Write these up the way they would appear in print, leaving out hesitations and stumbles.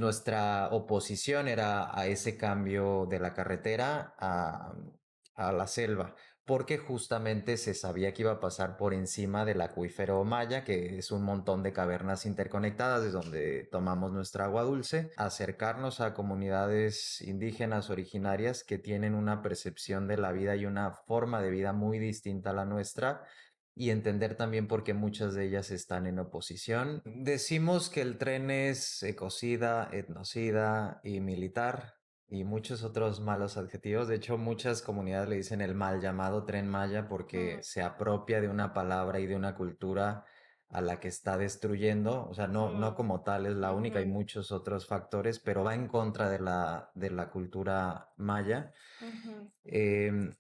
Nuestra oposición era a ese cambio de la carretera a la selva, porque justamente se sabía que iba a pasar por encima del acuífero Maya, que es un montón de cavernas interconectadas de donde tomamos nuestra agua dulce, acercarnos a comunidades indígenas originarias que tienen una percepción de la vida y una forma de vida muy distinta a la nuestra, y entender también por qué muchas de ellas están en oposición. Decimos que el tren es ecocida, etnocida y militar y muchos otros malos adjetivos. De hecho, muchas comunidades le dicen el mal llamado Tren Maya porque Mm, se apropia de una palabra y de una cultura a la que está destruyendo. O sea, no mm, como tal es la única, hay ujú, muchos otros factores, pero va en contra de la cultura maya. ujú. Em,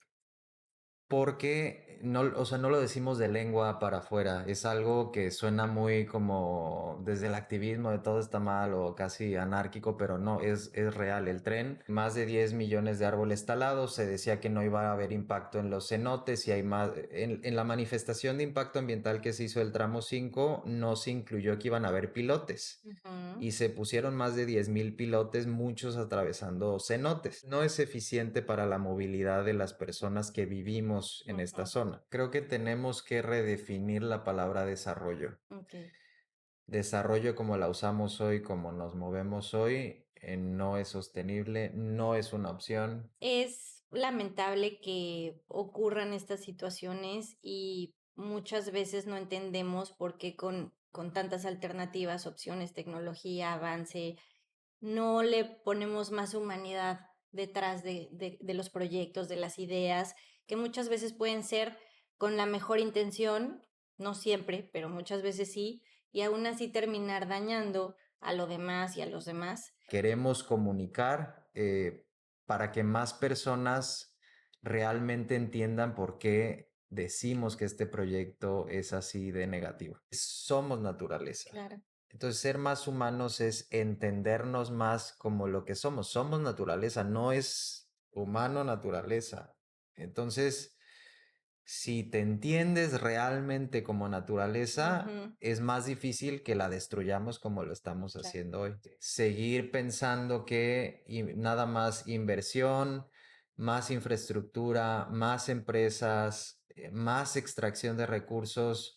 Porque no, o sea, no lo decimos de lengua para afuera, es algo que suena muy como desde el activismo de todo está mal o casi anárquico, pero no, es real. El tren, más de 10 millones de árboles talados, se decía que no iba a haber impacto en los cenotes y hay más, en la manifestación de impacto ambiental que se hizo el tramo 5 no se incluyó que iban a haber pilotes Ujú, y se pusieron más de 10.000 pilotes, muchos atravesando cenotes. No es eficiente para la movilidad de las personas que vivimos en esta ujú. zona. Creo que tenemos que redefinir la palabra desarrollo. Ok. Desarrollo como la usamos hoy, como nos movemos hoy, no es sostenible, no es una opción. Es lamentable que ocurran estas situaciones y muchas veces no entendemos por qué con tantas alternativas, opciones, tecnología, avance, no le ponemos más humanidad detrás de los proyectos, de las ideas, que muchas veces pueden ser con la mejor intención, no siempre, pero muchas veces sí, y aún así terminar dañando a lo demás y a los demás. Queremos comunicar para que más personas realmente entiendan por qué decimos que este proyecto es así de negativo. Somos naturaleza. Claro. Entonces, ser más humanos es entendernos más como lo que somos. Somos naturaleza, no es humano naturaleza. Entonces, si te entiendes realmente como naturaleza, Ujú, es más difícil que la destruyamos como lo estamos claro. haciendo hoy. Seguir pensando que nada más inversión, más infraestructura, más empresas, más extracción de recursos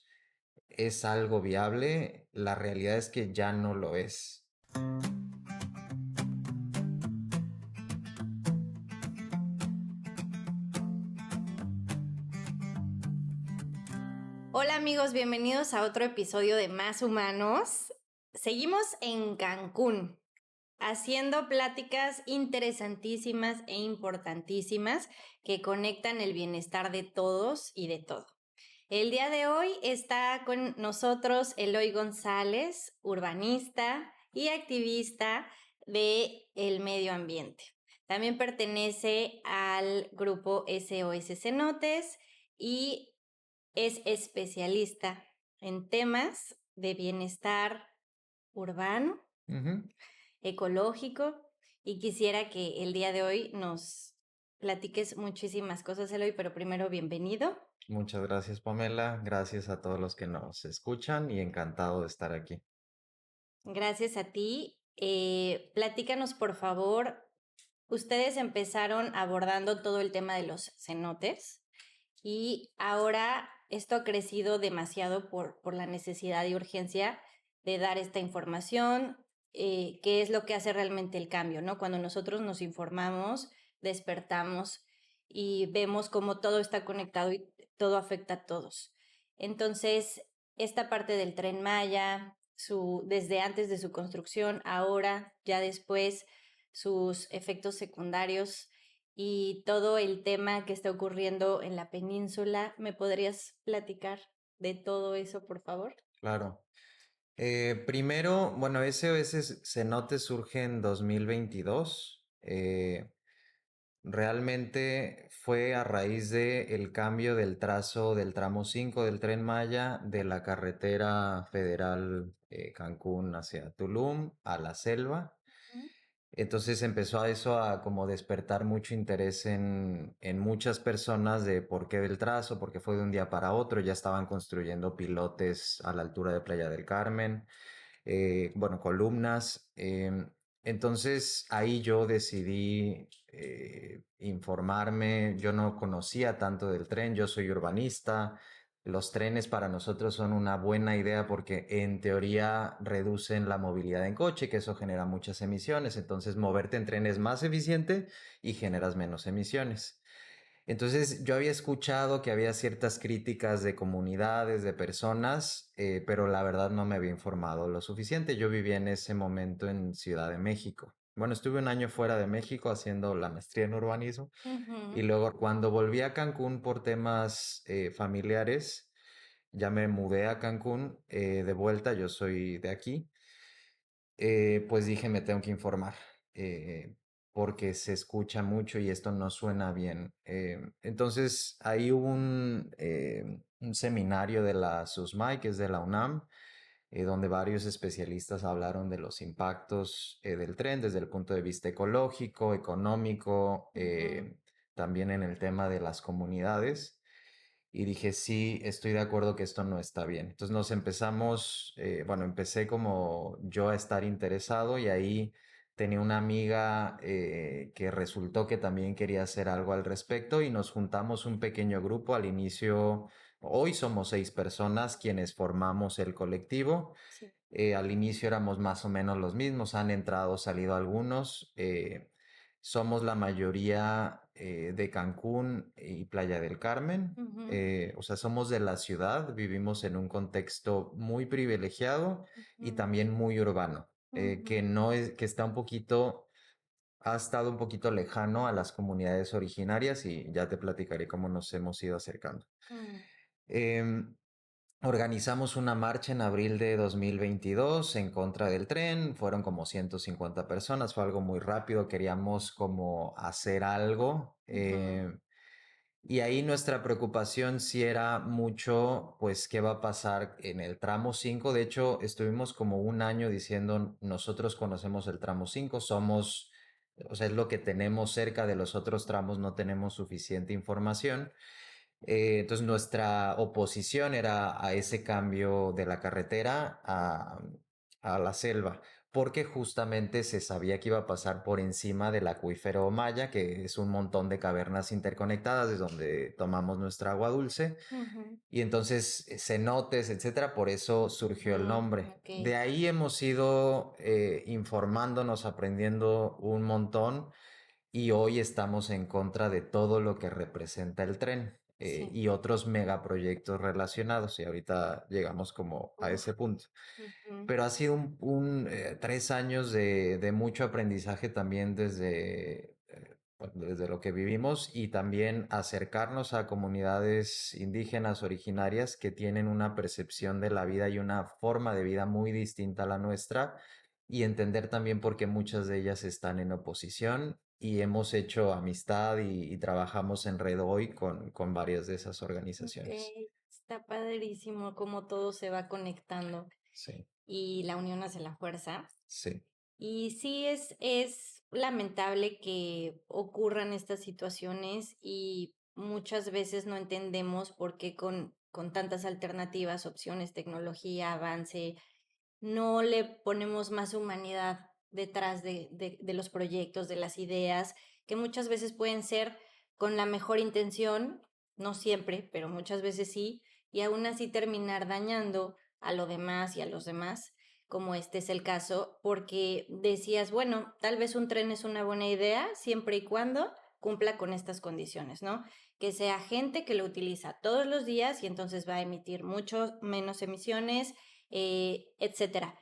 es algo viable, la realidad es que ya no lo es. Hola amigos, bienvenidos a otro episodio de Más Humanos. Seguimos en Cancún, haciendo pláticas interesantísimas e importantísimas que conectan el bienestar de todos y de todo. El día de hoy está con nosotros Eloy González, urbanista y activista del medio ambiente. También pertenece al grupo SOS Cenotes y es especialista en temas de bienestar urbano, Ujú. ecológico, y quisiera que el día de hoy nos platiques muchísimas cosas, Eloy, pero primero bienvenido. Muchas gracias, Pamela. Gracias a todos los que nos escuchan y encantado de estar aquí. Gracias a ti. Platícanos, por favor, ustedes empezaron abordando todo el tema de los cenotes y ahora esto ha crecido demasiado por la necesidad y urgencia de dar esta información, que es lo que hace realmente el cambio, ¿no? Cuando nosotros nos informamos, despertamos y vemos cómo todo está conectado y todo afecta a todos. Entonces, esta parte del Tren Maya, desde antes de su construcción, ahora, ya después, sus efectos secundarios y todo el tema que está ocurriendo en la península. ¿Me podrías platicar de todo eso, por favor? Claro. Primero, bueno, ese cenote surge en 2022. Realmente fue a raíz de el cambio del trazo del tramo 5 del Tren Maya de la carretera federal Cancún hacia Tulum a la selva. Ujú, Entonces empezó a eso a como despertar mucho interés en muchas personas de por qué del trazo, porque fue de un día para otro, ya estaban construyendo pilotes a la altura de Playa del Carmen, bueno, columnas. Entonces ahí yo decidí informarme, yo no conocía tanto del tren, yo soy urbanista, los trenes para nosotros son una buena idea porque en teoría reducen la movilidad en coche, que eso genera muchas emisiones, entonces moverte en tren es más eficiente y generas menos emisiones. Entonces yo había escuchado que había ciertas críticas de comunidades, de personas, pero la verdad no me había informado lo suficiente. Yo vivía en ese momento en Ciudad de México. Bueno, estuve un año fuera de México haciendo la maestría en urbanismo y Ujú, luego cuando volví a Cancún por temas familiares, ya me mudé a Cancún de vuelta, yo soy de aquí, pues dije, me tengo que informar, eh, porque se escucha mucho y esto no suena bien. Entonces, ahí hubo un seminario de la SUSMAI, que es de la UNAM, donde varios especialistas hablaron de los impactos del tren desde el punto de vista ecológico, económico, ujú, también en el tema de las comunidades. Y dije, sí, estoy de acuerdo que esto no está bien. Entonces nos empezamos, bueno, empecé como yo a estar interesado y ahí tenía una amiga que resultó que también quería hacer algo al respecto y nos juntamos un pequeño grupo al inicio. Hoy somos 6 personas quienes formamos el colectivo. sí. Al inicio éramos más o menos los mismos, han entrado, salido algunos. Somos la mayoría de Cancún y Playa del Carmen. Ujú, O sea, somos de la ciudad, vivimos en un contexto muy privilegiado y ujú, también muy urbano, que ujú, no es, que está un poquito, ha estado un poquito lejano a las comunidades originarias y ya te platicaré cómo nos hemos ido acercando. mm, Em, Organizamos una marcha en abril de 2022 en contra del tren, fueron como 150 personas, fue algo muy rápido, queríamos como hacer algo. ujú, Y ahí nuestra preocupación sí era mucho, pues, qué va a pasar en el tramo 5. De hecho, estuvimos como un año diciendo, nosotros conocemos el tramo 5, somos, o sea, es lo que tenemos cerca de los otros tramos, no tenemos suficiente información. Entonces nuestra oposición era a ese cambio de la carretera a la selva, porque justamente se sabía que iba a pasar por encima del acuífero Maya, que es un montón de cavernas interconectadas de donde tomamos nuestra agua dulce, ujú, y entonces cenotes, etcétera, por eso surgió el nombre. ok, De ahí hemos ido informándonos, aprendiendo un montón y hoy estamos en contra de todo lo que representa el tren sí. y otros megaproyectos relacionados y ahorita llegamos como a Uf, ese punto. ujú, Pero ha sido 3 años de mucho aprendizaje también desde lo que vivimos y también acercarnos a comunidades indígenas originarias que tienen una percepción de la vida y una forma de vida muy distinta a la nuestra y entender también por qué muchas de ellas están en oposición y hemos hecho amistad y trabajamos en red hoy con varias de esas ok, organizaciones. está padrísimo cómo todo se va conectando Sí, y la unión hace la fuerza. sí, Y sí es lamentable que ocurran estas situaciones y muchas veces no entendemos por qué con tantas alternativas, opciones, tecnología, avance, no le ponemos más humanidad detrás de los proyectos, de las ideas, que muchas veces pueden ser con la mejor intención, no siempre, pero muchas veces sí, y aún así terminar dañando a lo demás y a los demás, como este es el caso, porque decías, bueno, tal vez un tren es una buena idea siempre y cuando cumpla con estas condiciones, ¿no? Que sea gente que lo utiliza todos los días y entonces va a emitir mucho menos emisiones, etcétera.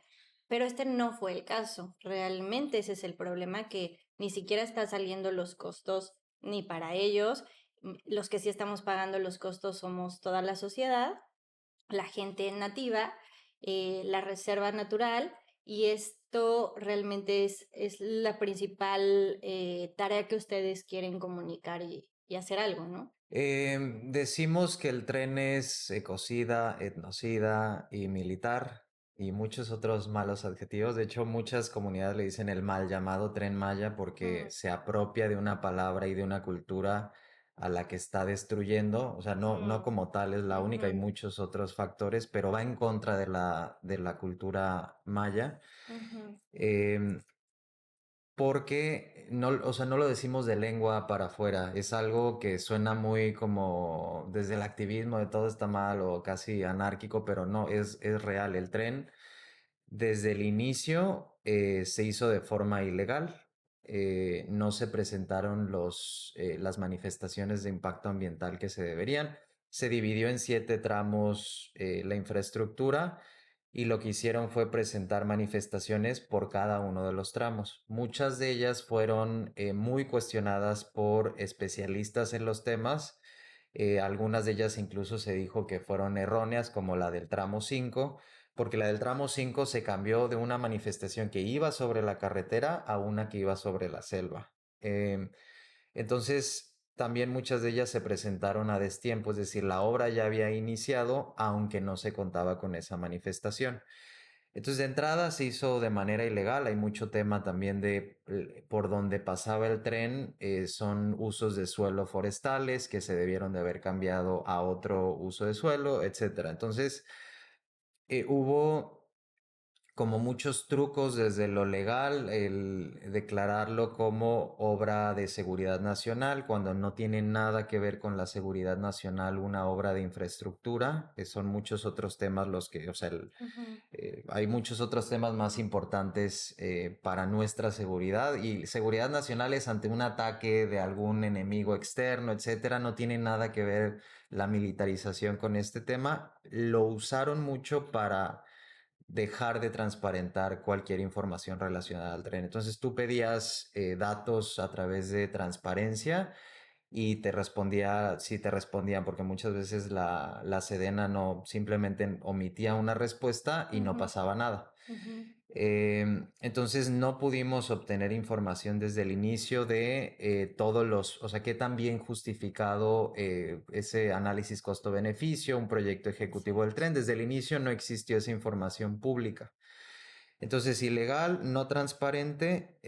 Pero este no fue el caso. Realmente ese es el problema, que ni siquiera está saliendo los costos ni para ellos. Los que sí estamos pagando los costos somos toda la sociedad, la gente nativa, la reserva natural, y esto realmente es la principal tarea que ustedes quieren comunicar y hacer algo, ¿no? Decimos que el tren es ecocida, etnocida y militar y muchos otros malos adjetivos. De hecho, muchas comunidades le dicen el mal llamado Tren Maya porque Mm, se apropia de una palabra y de una cultura a la que está destruyendo. O sea, no mm, como tal es la única, hay ujú, muchos otros factores, pero va en contra de la cultura maya. ujú, Em, porque no, o sea, no lo decimos de lengua para afuera, es algo que suena muy como desde el activismo de todo está mal o casi anárquico, pero no, es real. El tren desde el inicio se hizo de forma ilegal. No se presentaron las manifestaciones de impacto ambiental que se deberían. Se dividió en 7 tramos la infraestructura y lo que hicieron fue presentar manifestaciones por cada uno de los tramos. Muchas de ellas fueron muy cuestionadas por especialistas en los temas. Algunas de ellas incluso se dijo que fueron erróneas, como la del tramo 5 porque la del tramo 5 se cambió de una manifestación que iba sobre la carretera a una que iba sobre la selva. Entonces, también muchas de ellas se presentaron a destiempo, es decir, la obra ya había iniciado, aunque no se contaba con esa manifestación. Entonces, de entrada se hizo de manera ilegal. Hay mucho tema también de por donde pasaba el tren. Son usos de suelo forestales que se debieron de haber cambiado a otro uso de suelo, etcétera. Entonces, hubo como muchos trucos desde lo legal, el declararlo como obra de seguridad nacional, cuando no tiene nada que ver con la seguridad nacional, una obra de infraestructura, que son muchos otros temas los que, o sea, Ujú, hay muchos otros temas más importantes para nuestra seguridad y seguridad nacional es ante un ataque de algún enemigo externo, etcétera, no tiene nada que ver la militarización con este tema. Lo usaron mucho para dejar de transparentar cualquier información relacionada al tren. Entonces tú pedías datos a través de transparencia y te respondía, sí te respondían, porque muchas veces la Sedena no simplemente omitía una respuesta y no ujú, pasaba nada. ujú. Entonces no pudimos obtener información desde el inicio de todos los, o sea, qué tan bien justificado ese análisis costo-beneficio, un proyecto ejecutivo del tren. Desde el inicio no existió esa información pública. Entonces, ilegal, no transparente.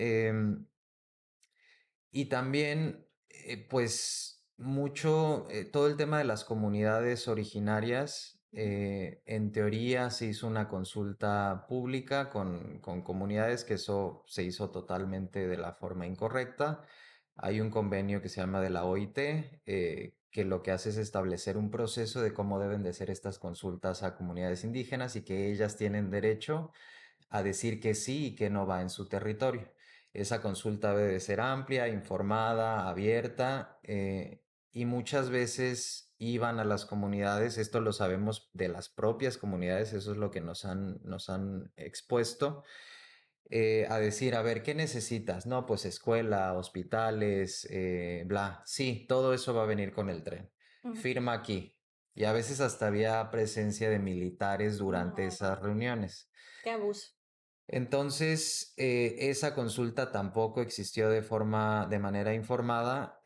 Y también, pues, mucho, todo el tema de las comunidades originarias, en teoría se hizo una consulta pública con comunidades, que eso se hizo totalmente de la forma incorrecta. Hay un convenio que se llama de la OIT, que lo que hace es establecer un proceso de cómo deben de ser estas consultas a comunidades indígenas y que ellas tienen derecho a decir que sí y que no va en su territorio. Esa consulta debe de ser amplia, informada, abierta y muchas veces iban a las comunidades, esto lo sabemos de las propias comunidades, eso es lo que nos han expuesto, a decir, a ver, ¿qué necesitas? No, pues escuela, hospitales, bla. Sí, todo eso va a venir con el tren. Mm, Firma aquí. Y a veces hasta había presencia de militares durante no, esas reuniones. qué abuso. Entonces, esa consulta tampoco existió de manera informada.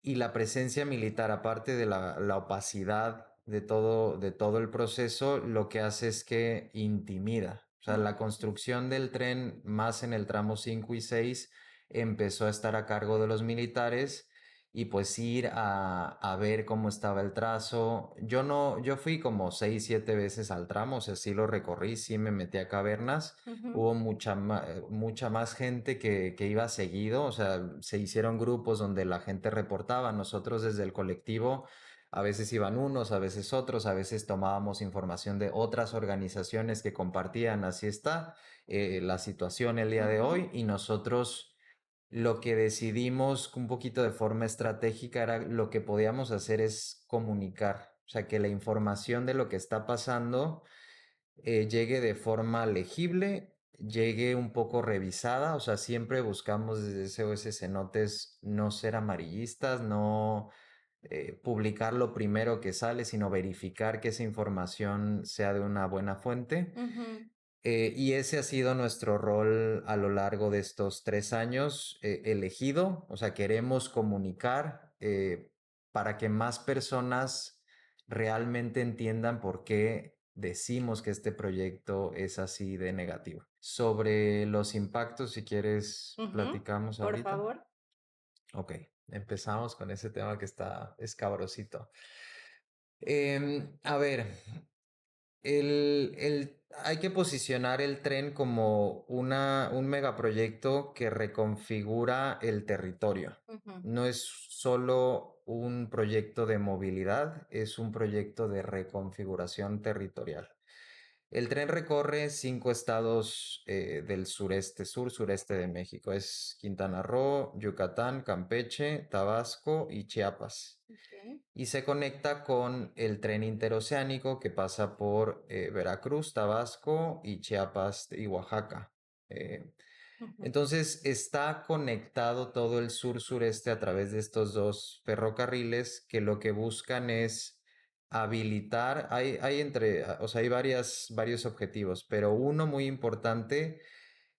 Y la presencia militar, aparte de la opacidad de todo el proceso, lo que hace es que intimida. O sea, la Ujú, construcción del tren, más en el tramo 5 y 6 empezó a estar a cargo de los militares y pues ir a ver cómo estaba el trazo. Yo no, yo fui como 6, 7 veces al tramo, o sea, sí lo recorrí, sí me metí a cavernas. ujú, Hubo mucha más gente que iba seguido, o sea, se hicieron grupos donde la gente reportaba. Nosotros desde el colectivo, a veces iban unos, a veces otros, a veces tomábamos información de otras organizaciones que compartían, así está la situación el día de ujú, hoy, y nosotros lo que decidimos un poquito de forma estratégica era lo que podíamos hacer es comunicar, o sea, que la información de lo que está pasando llegue de forma legible, llegue un poco revisada, o sea, siempre buscamos desde SOS Cenotes no ser amarillistas, no publicar lo primero que sale, sino verificar que esa información sea de una buena fuente. ujú, Y ese ha sido nuestro rol a lo largo de estos 3 años elegido, o sea, queremos comunicar para que más personas realmente entiendan por qué decimos que este proyecto es así de negativo. Sobre los impactos, si quieres, ujú. platicamos Por ahorita. favor. Ok, empezamos con ese tema que está escabrosito. A ver. Hay que posicionar el tren como un megaproyecto que reconfigura el territorio. Ujú, No es solo un proyecto de movilidad, es un proyecto de reconfiguración territorial. El tren recorre 5 estados del sureste, sur-sureste de México. Es Quintana Roo, Yucatán, Campeche, Tabasco y Chiapas. ok, Y se conecta con el tren interoceánico que pasa por Veracruz, Tabasco y Chiapas y Oaxaca. Eh, ujú, entonces está conectado todo el sur-sureste a través de estos dos ferrocarriles que lo que buscan es habilitar, o sea, hay varios objetivos, pero uno muy importante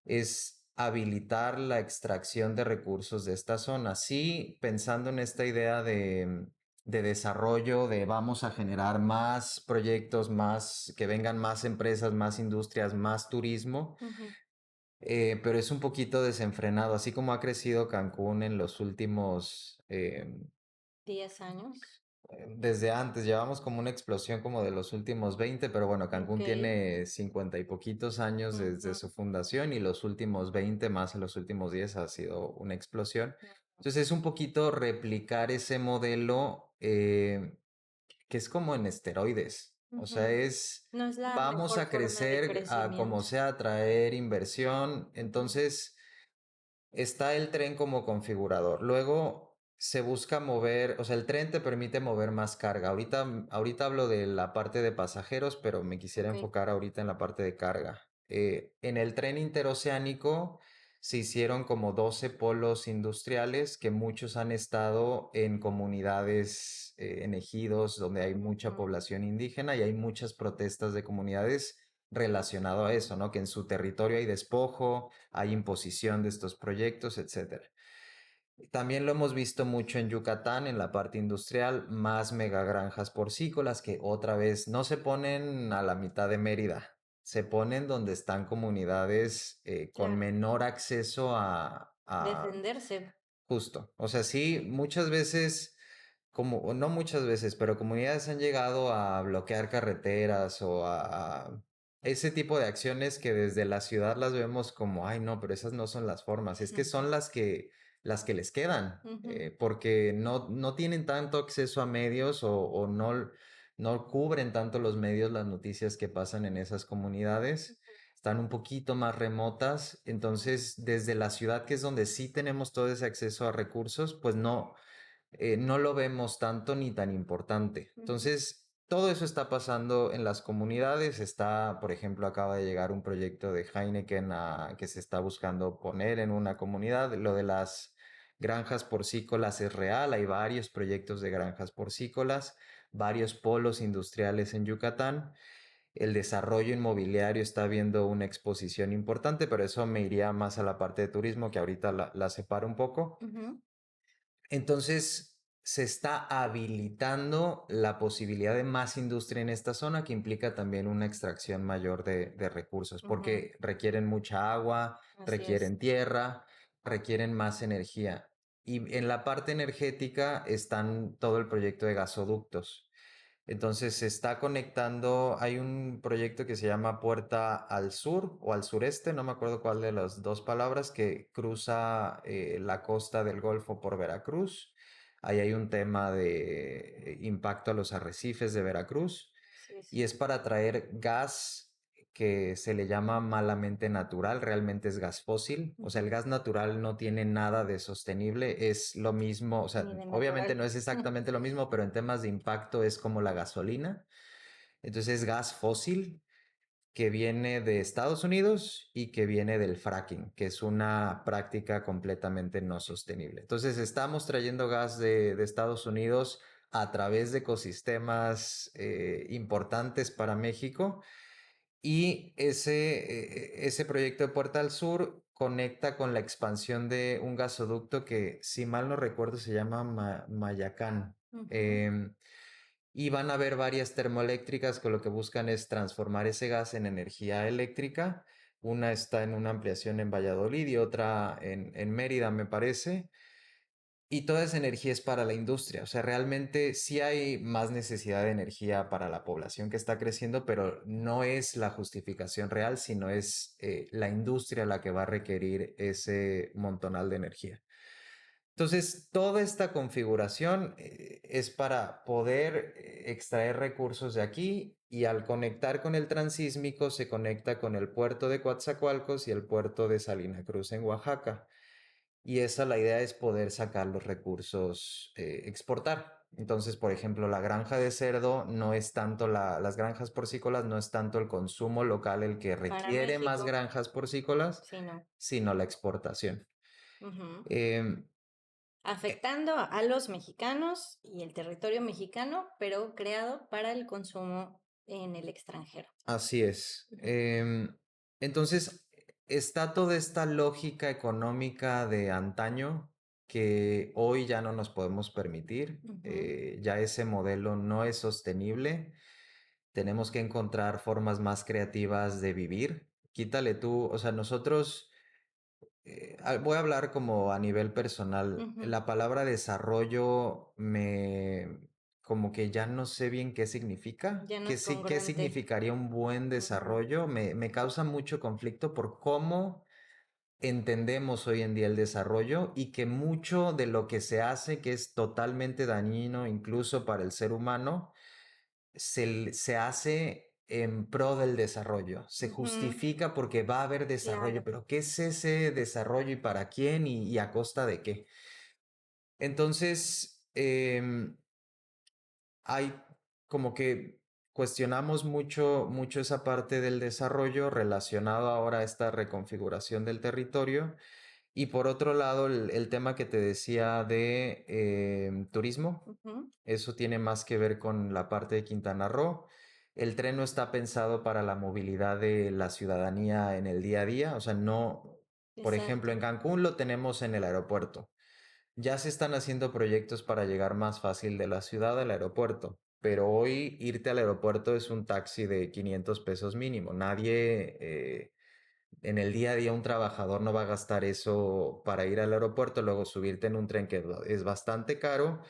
es habilitar la extracción de recursos de esta zona. Sí, pensando en esta idea de desarrollo, de vamos a generar más proyectos, más, que vengan más empresas, más industrias, más turismo, ujú. pero es un poquito desenfrenado, así como ha crecido Cancún en los últimos 10 años. desde antes, llevamos como una explosión como de los últimos 20, pero bueno, Ok. Cancún tiene 50 y poquitos años desde Ujú, su fundación y los últimos 20 más en los últimos 10 ha sido una explosión. ujú. Entonces es un poquito replicar ese modelo que es como en esteroides. O sea, Ujú. No es la vamos mejor a forma de crecer a como crecimiento. sea, atraer inversión. Ujú, Entonces está el tren como configurador. Luego se busca mover, o sea, el tren te permite mover más carga. Ahorita hablo de la parte de pasajeros, pero me quisiera ok. enfocar ahorita en la parte de carga. En el tren interoceánico se hicieron como 12 polos industriales que muchos han estado en comunidades, en ejidos donde hay mucha Ujú, población indígena y hay muchas protestas de comunidades relacionado a eso, ¿no? Que en su territorio hay despojo, hay imposición de estos proyectos, etcétera. También lo hemos visto mucho en Yucatán, en la parte industrial, más megagranjas porcícolas que otra vez no se ponen a la mitad de Mérida, se ponen donde están comunidades con claro. menor acceso a Defenderse. justo. O sea, sí, muchas veces, como, o no muchas veces, pero comunidades han llegado a bloquear carreteras o a ese tipo de acciones que desde la ciudad las vemos como, ay, no, pero esas no son las formas. Es que son las que les quedan, Ujú, porque no tienen tanto acceso a medios o no cubren tanto los medios las noticias que pasan en esas comunidades, están un poquito más remotas, entonces desde la ciudad, que es donde sí tenemos todo ese acceso a recursos, pues no lo vemos tanto ni tan importante. ujú, Entonces, todo eso está pasando en las comunidades. Está, por ejemplo, acaba de llegar un proyecto de Heineken que se está buscando poner en una comunidad. Lo de las granjas porcícolas es real. Hay varios proyectos de granjas porcícolas, varios polos industriales en Yucatán. El desarrollo inmobiliario está viendo una exposición importante, pero eso me iría más a la parte de turismo, que ahorita la separo un poco. ujú, Entonces, se está habilitando la posibilidad de más industria en esta zona, que implica también una extracción mayor de recursos, ujú. porque requieren mucha agua, Así es. requieren tierra, requieren más energía. Y en la parte energética están todo el proyecto de gasoductos. Entonces se está conectando, hay un proyecto que se llama Puerta al Sur o al Sureste, no me acuerdo cuál de las dos palabras, que cruza la costa del Golfo por Veracruz. Ahí hay un tema de impacto a los arrecifes de Veracruz Así es. y es para traer gas que se le llama malamente natural, realmente es gas fósil. O sea, el Ujú. gas natural no tiene nada de sostenible, es lo mismo, o sea, Ni de obviamente natural. no es exactamente lo mismo, pero en temas de impacto es como la gasolina. Entonces es gas fósil que viene de Estados Unidos y que viene del fracking, que es una práctica completamente no sostenible. Entonces estamos trayendo gas de Estados Unidos a través de ecosistemas importantes para México y ese proyecto de Puerta al Sur conecta con la expansión de un gasoducto que, si mal no recuerdo, se llama Mayacán. Ujú, Em, y van a haber varias termoeléctricas que lo que buscan es transformar ese gas en energía eléctrica. Una está en una ampliación en Valladolid y otra en Mérida, me parece. Y toda esa energía es para la industria. O sea, realmente sí hay más necesidad de energía para la población que está creciendo, pero no es la justificación real, sino es la industria la que va a requerir ese montonal de energía. Entonces, toda esta configuración es para poder extraer recursos de aquí y al conectar con el transísmico se conecta con el puerto de Coatzacoalcos y el puerto de Salina Cruz en Oaxaca. Y esa la idea es poder sacar los recursos, exportar. Entonces, por ejemplo, la granja de cerdo no es tanto las granjas porcícolas, no es tanto el consumo local el que Para requiere más México, granjas porcícolas, sí, no. sino la exportación. Ujú. Em, eh, Afectando a los mexicanos y el territorio mexicano, pero creado para el consumo en el extranjero. Así es. Ujú, Entonces, está toda esta lógica económica de antaño que hoy ya no nos podemos permitir. ujú, Ya ese modelo no es sostenible. Tenemos que encontrar formas más creativas de vivir. Quítale tú, o sea, nosotros, voy a hablar como a nivel personal. ujú. La palabra desarrollo como que ya no sé bien qué significa. Ya no ¿Qué, es qué congruente. significaría un buen Ujú, desarrollo? Me causa mucho conflicto por cómo entendemos hoy en día el desarrollo y que mucho de lo que se hace, que es totalmente dañino incluso para el ser humano, se hace en pro del desarrollo, se ujú, justifica porque va a haber desarrollo, claro. pero ¿qué es ese desarrollo y para quién y a costa de qué? Entonces, hay como que cuestionamos mucho esa parte del desarrollo relacionado ahora a esta reconfiguración del territorio. Y por otro lado, el tema que te decía de turismo, Ujú, eso tiene más que ver con la parte de Quintana Roo. El tren no está pensado para la movilidad de la ciudadanía en el día a día. O sea, no, por ejemplo, exacto. en Cancún lo tenemos en el aeropuerto. Ya se están haciendo proyectos para llegar más fácil de la ciudad al aeropuerto. Pero hoy irte al aeropuerto es un taxi de 500 pesos mínimo. Nadie, en el día a día un trabajador no va a gastar eso para ir al aeropuerto, luego subirte en un tren que es bastante caro,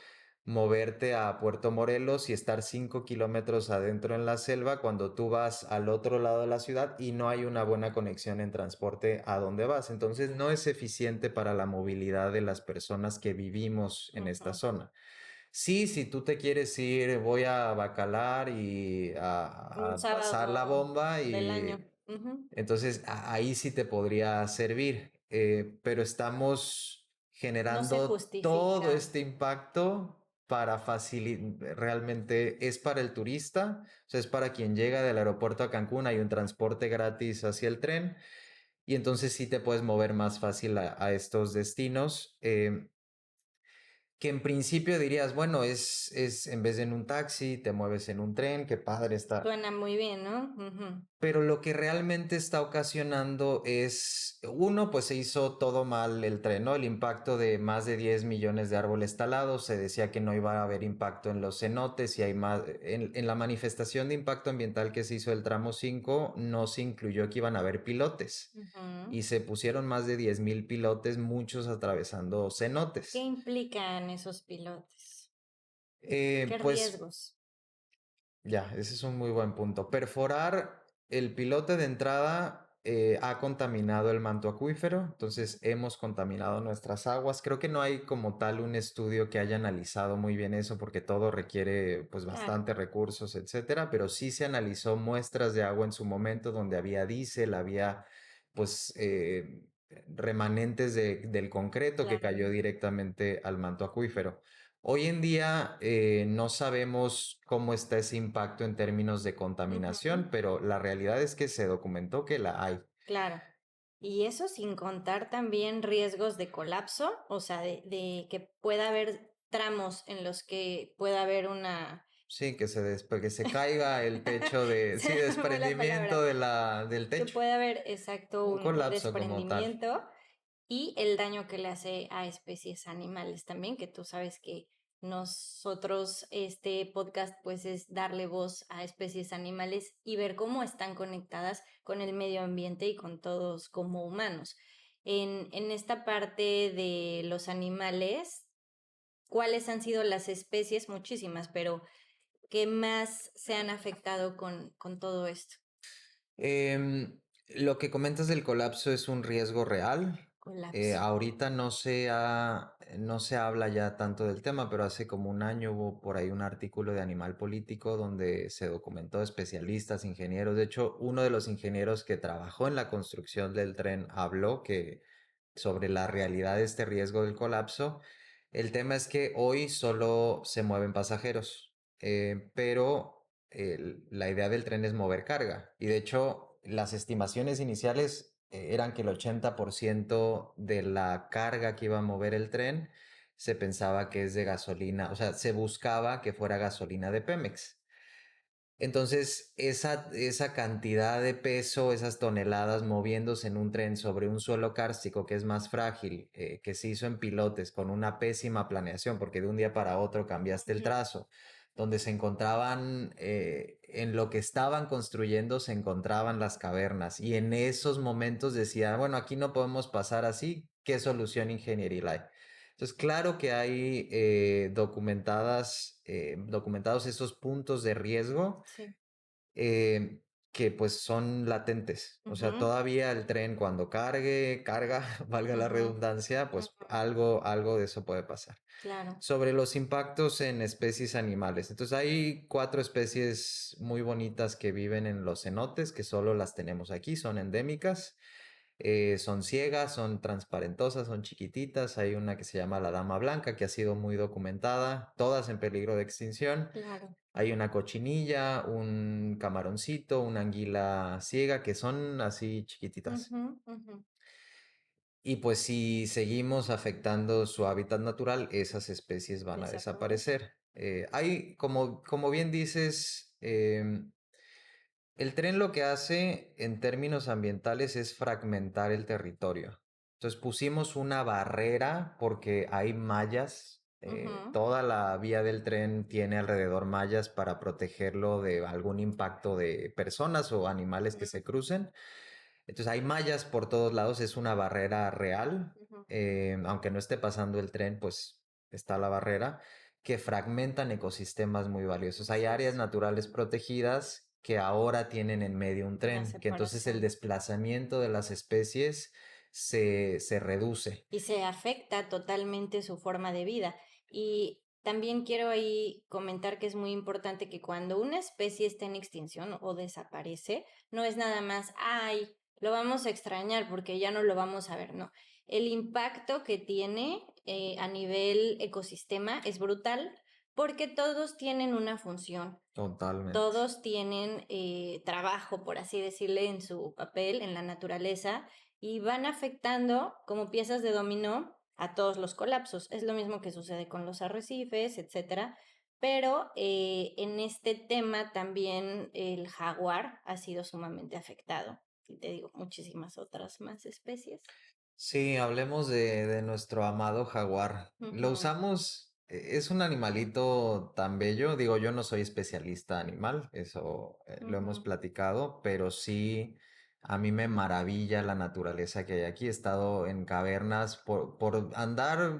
moverte a Puerto Morelos y estar 5 kilómetros adentro en la selva cuando tú vas al otro lado de la ciudad y no hay una buena conexión en transporte a donde vas. Entonces no es eficiente para la movilidad de las personas que vivimos en esta Ujú. zona. Sí, si tú te quieres ir, voy a Bacalar y Un a pasar la sábado bomba del año. y Ujú. entonces ahí sí te podría servir, pero estamos No se generando todo justifica. este impacto para facilitar, realmente es para el turista, o sea, es para quien llega del aeropuerto a Cancún, hay un transporte gratis hacia el tren y entonces sí te puedes mover más fácil a estos destinos. Que en principio dirías, bueno, es en vez de en un taxi, te mueves en un tren, qué padre está. Suena muy bien, ¿no? Ujú. Pero lo que realmente está ocasionando es, uno, pues se hizo todo mal el tren, ¿no? El impacto de más de 10 millones de árboles talados, se decía que no iba a haber impacto en los cenotes y hay más, en la manifestación de impacto ambiental que se hizo el tramo 5 no se incluyó que iban a haber pilotes Ujú. y se pusieron más de 10,000 pilotes, muchos atravesando ¿Qué cenotes. implican esos pilotes? ¿Qué Pues riesgos? ya, ese es un muy buen punto. Perforar el pilote de entrada ha contaminado el manto acuífero, entonces hemos contaminado nuestras aguas. Creo que no hay como tal un estudio que haya analizado muy bien eso porque todo requiere pues Claro, bastante recursos, etcétera, pero sí se analizó muestras de agua en su momento donde había diésel, había pues remanentes del concreto que claro. cayó directamente al manto acuífero. Hoy en día no sabemos cómo está ese impacto en términos de Ujú. contaminación, pero la realidad es que se documentó que la hay. Claro. Y eso sin contar también riesgos de colapso, o sea, de que pueda haber tramos en los que pueda haber una... Sí, que se caiga el techo de, Se sí, me fue la desprendimiento palabra. de del Que techo, pueda haber, exacto, un un colapso como tal. desprendimiento y el daño que le hace a especies animales también, que tú sabes que nosotros, este podcast, pues es darle voz a especies animales y ver cómo están conectadas con el medio ambiente y con todos como humanos. En esta parte de los animales, ¿cuáles han sido las especies? Muchísimas, pero ¿qué más se han afectado con todo esto? Lo que comentas del colapso es un riesgo real. Colapso. Ahorita no se habla ya tanto del tema, pero hace como un año hubo por ahí un artículo de Animal Político donde se documentó especialistas, ingenieros. De hecho, uno de los ingenieros que trabajó en la construcción del tren habló sobre la realidad de este riesgo del colapso. El tema es que hoy solo se mueven pasajeros, pero la idea del tren es mover carga. Y de hecho, las estimaciones iniciales eran que el 80% de la carga que iba a mover el tren se pensaba que es de gasolina, o sea, se buscaba que fuera gasolina de Pemex. Entonces, esa cantidad de peso, esas toneladas moviéndose en un tren sobre un suelo kárstico que es más frágil, que se hizo en pilotes con una pésima planeación, porque de un día para otro cambiaste el Ujú, trazo, donde se encontraban, en lo que estaban construyendo, se encontraban las cavernas. Y en esos momentos decía, bueno, aquí no podemos pasar así, ¿qué solución ingenieril hay? Entonces, claro que hay documentados esos puntos de riesgo sí. que pues son latentes. O sea, Ujú, todavía el tren cuando carga, valga la ujú, redundancia, pues ujú, algo de eso puede pasar. claro. Sobre los impactos en especies animales. Entonces, hay 4 especies muy bonitas que viven en los cenotes, que solo las tenemos aquí, son endémicas. Son ciegas, son transparentosas, son chiquititas. Hay una que se llama la dama blanca, que ha sido muy documentada, todas en peligro de extinción. Claro. Hay una cochinilla, un camaroncito, una anguila ciega, que son así chiquititas. Ujú, ujú. Y pues si seguimos afectando su hábitat natural, esas especies van a Desaparece. desaparecer. Como bien dices, el tren lo que hace en términos ambientales es fragmentar el territorio. Entonces pusimos una barrera porque hay mallas. Ujú, Toda la vía del tren tiene alrededor mallas para protegerlo de algún impacto de personas o animales que se mm, crucen. Entonces hay mallas por todos lados, es una barrera real. ujú. Aunque no esté pasando el tren, pues está la barrera que fragmentan ecosistemas muy valiosos. Hay Así áreas es. naturales protegidas que ahora tienen en medio un Una tren, que entonces el separación. desplazamiento de las especies se reduce. Y se afecta totalmente su forma de vida. Y también quiero ahí comentar que es muy importante que cuando una especie está en extinción o desaparece, no es nada más, ay, lo vamos a extrañar porque ya no lo vamos a ver, no. El impacto que tiene a nivel ecosistema es brutal porque todos tienen una función. Totalmente, Todos tienen trabajo, por así decirle, en su papel, en la naturaleza, y van afectando como piezas de dominó a todos los colapsos. Es lo mismo que sucede con los arrecifes, etcétera. Pero en este tema también el jaguar ha sido sumamente afectado. Y te digo, muchísimas otras más especies. sí, hablemos de nuestro amado jaguar. Lo Ujú, usamos, es un animalito tan bello. Digo, yo no soy especialista animal, eso lo hemos ujú, platicado, pero sí, a mí me maravilla la naturaleza que hay aquí. He estado en cavernas por andar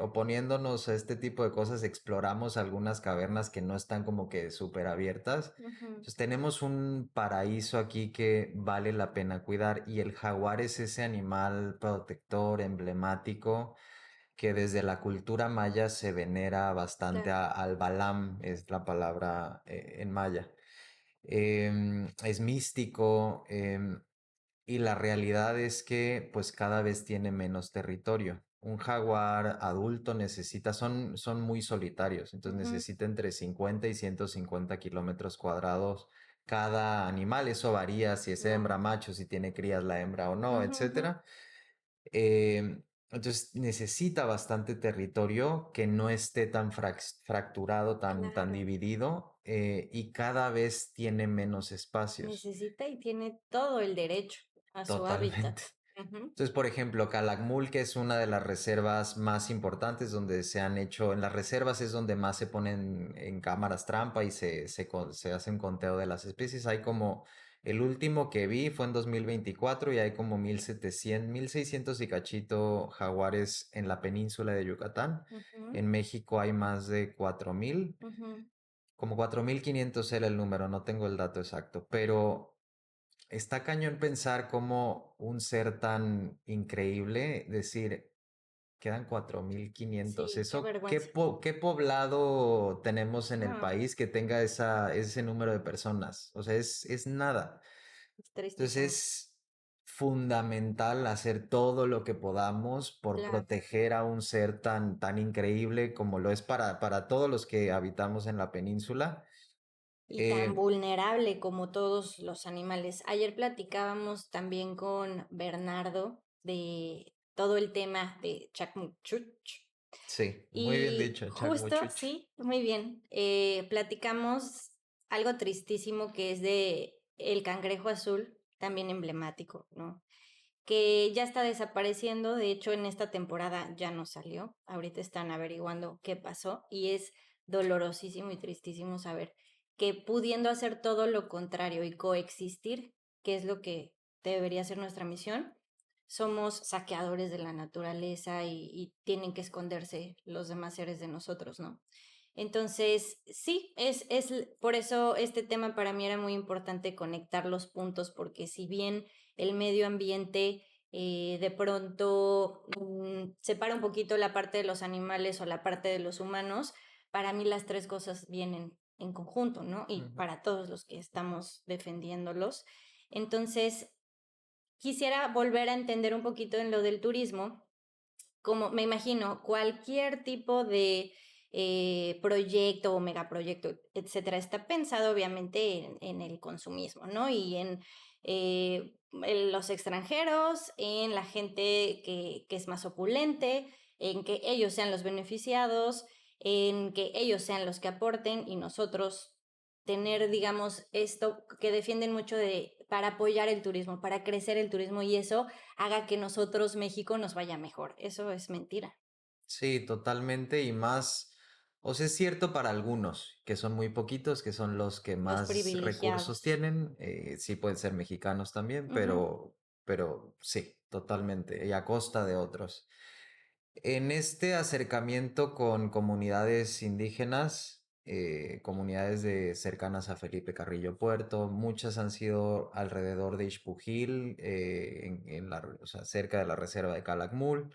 oponiéndonos a este tipo de cosas, exploramos algunas cavernas que no están como que súper abiertas. ujú, Entonces tenemos un paraíso aquí que vale la pena cuidar y el jaguar es ese animal protector, emblemático, que desde la cultura maya se venera bastante claro, al balam, es la palabra en maya. Es místico, y la realidad es que pues cada vez tiene menos territorio. Un jaguar adulto son muy solitarios, entonces ujú, necesita entre 50 y 150 kilómetros cuadrados cada animal. Eso varía si es hembra, claro. macho, si tiene crías la hembra o no, Ujú, ujú, etcétera. Entonces necesita bastante territorio que no esté tan fracturado, tan claro. dividido, y cada vez tiene menos espacios. Necesita y tiene todo el derecho a su hábitat. Totalmente. Ujú, Entonces, por ejemplo, Calakmul, que es una de las reservas más importantes donde se han hecho, en las reservas es donde más se ponen en cámaras trampa y se hace un conteo de las especies. Hay como El último que vi fue en 2024 y hay como 1700, 1600 y cachito jaguares en la península de Yucatán. Ujú, En México hay más de 4000, ujú. como 4500 era el número, no tengo el dato exacto, pero está cañón pensar como un ser tan increíble, decir, quedan 4500. Sí, qué Eso, ¿qué, vergüenza. qué poblado tenemos en el No, país que tenga ese número de personas? O sea, es nada. es Entonces tristísimo. es fundamental hacer todo lo que podamos por Claro. proteger a un ser tan, tan increíble como lo es para todos los que habitamos en la península. Y tan Eh, vulnerable como todos los animales. Ayer platicábamos también con Bernardo de todo el tema de Chacmuchuch. sí, muy bien Y dicho, justo, Chacmuchuch. sí, muy bien, platicamos algo tristísimo que es de el cangrejo azul, también emblemático, ¿no? Que ya está desapareciendo, de hecho en esta temporada ya no salió, ahorita están averiguando qué pasó y es dolorosísimo y tristísimo saber que pudiendo hacer todo lo contrario y coexistir, que es lo que debería ser nuestra misión, somos saqueadores de la naturaleza y tienen que esconderse los demás seres de nosotros, ¿no? Entonces, sí, es por eso este tema para mí era muy importante conectar los puntos, porque si bien el medio ambiente de pronto separa un poquito la parte de los animales o la parte de los humanos, para mí las tres cosas vienen en conjunto, ¿no? Y Ujú, para todos los que estamos defendiéndolos. Entonces, quisiera volver a entender un poquito en lo del turismo, como me imagino, cualquier tipo de proyecto o megaproyecto, etcétera, está pensado obviamente en el consumismo, ¿no? Y en los extranjeros, en la gente que es más opulente, en que ellos sean los beneficiados, en que ellos sean los que aporten y nosotros tener, digamos, esto que defienden mucho de para apoyar el turismo, para crecer el turismo y eso haga que nosotros, México, nos vaya mejor. Eso es mentira. sí, totalmente y más, o sea, es cierto para algunos, que son muy poquitos, que son los que Los más recursos privilegiados. tienen, sí pueden ser mexicanos también, Ujú, pero sí, totalmente, y a costa de otros. En este acercamiento con comunidades indígenas, comunidades cercanas a Felipe Carrillo Puerto, muchas han sido alrededor de Ixpujil, o sea, cerca de la reserva de Calakmul.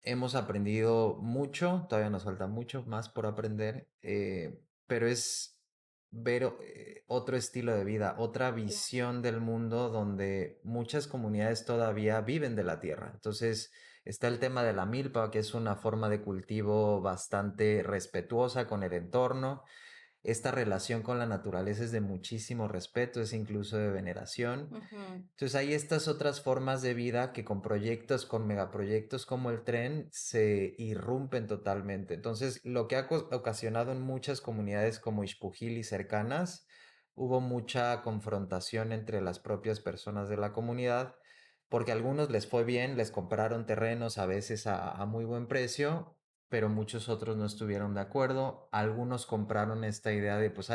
Hemos aprendido mucho, todavía nos falta mucho más por aprender, pero es ver otro estilo de vida, otra claro. visión del mundo donde muchas comunidades todavía viven de la tierra. Entonces está el tema de la milpa, que es una forma de cultivo bastante respetuosa con el entorno. Esta relación con la naturaleza es de muchísimo respeto, es incluso de veneración. Ujú, Entonces hay estas otras formas de vida que con proyectos, con megaproyectos como el tren, se irrumpen totalmente. Entonces, lo que ha ocasionado en muchas comunidades como Ixpujil y cercanas, hubo mucha confrontación entre las propias personas de la comunidad, porque a algunos les fue bien, les compraron terrenos a veces a muy buen precio, pero muchos otros no estuvieron de acuerdo. Algunos compraron esta idea de, pues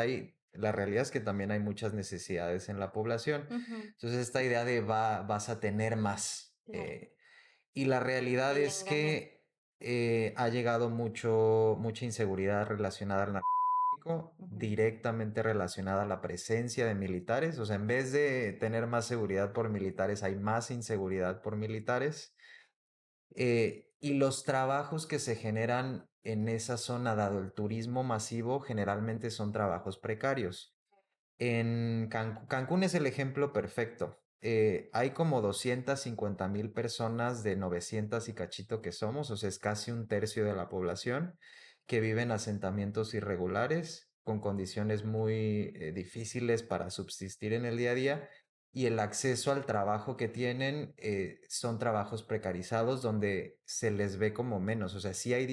la realidad es que también hay muchas necesidades en la población. ujú, Entonces esta idea de vas a tener más. claro. Y la realidad El es engaño. que ha llegado mucha inseguridad relacionada al narcotráfico, Ujú, directamente relacionada a la presencia de militares. O sea, en vez de tener más seguridad por militares, hay más inseguridad por militares. Y los trabajos que se generan en esa zona, dado el turismo masivo, generalmente son trabajos precarios. En Cancún es el ejemplo perfecto. Hay como 250,000 personas de 900 y cachito que somos, o sea, es casi un tercio de la población que viven en asentamientos irregulares, con condiciones muy difíciles para subsistir en el día a día. Y el acceso al trabajo que tienen son trabajos precarizados donde se les ve como menos. O sea, sí hay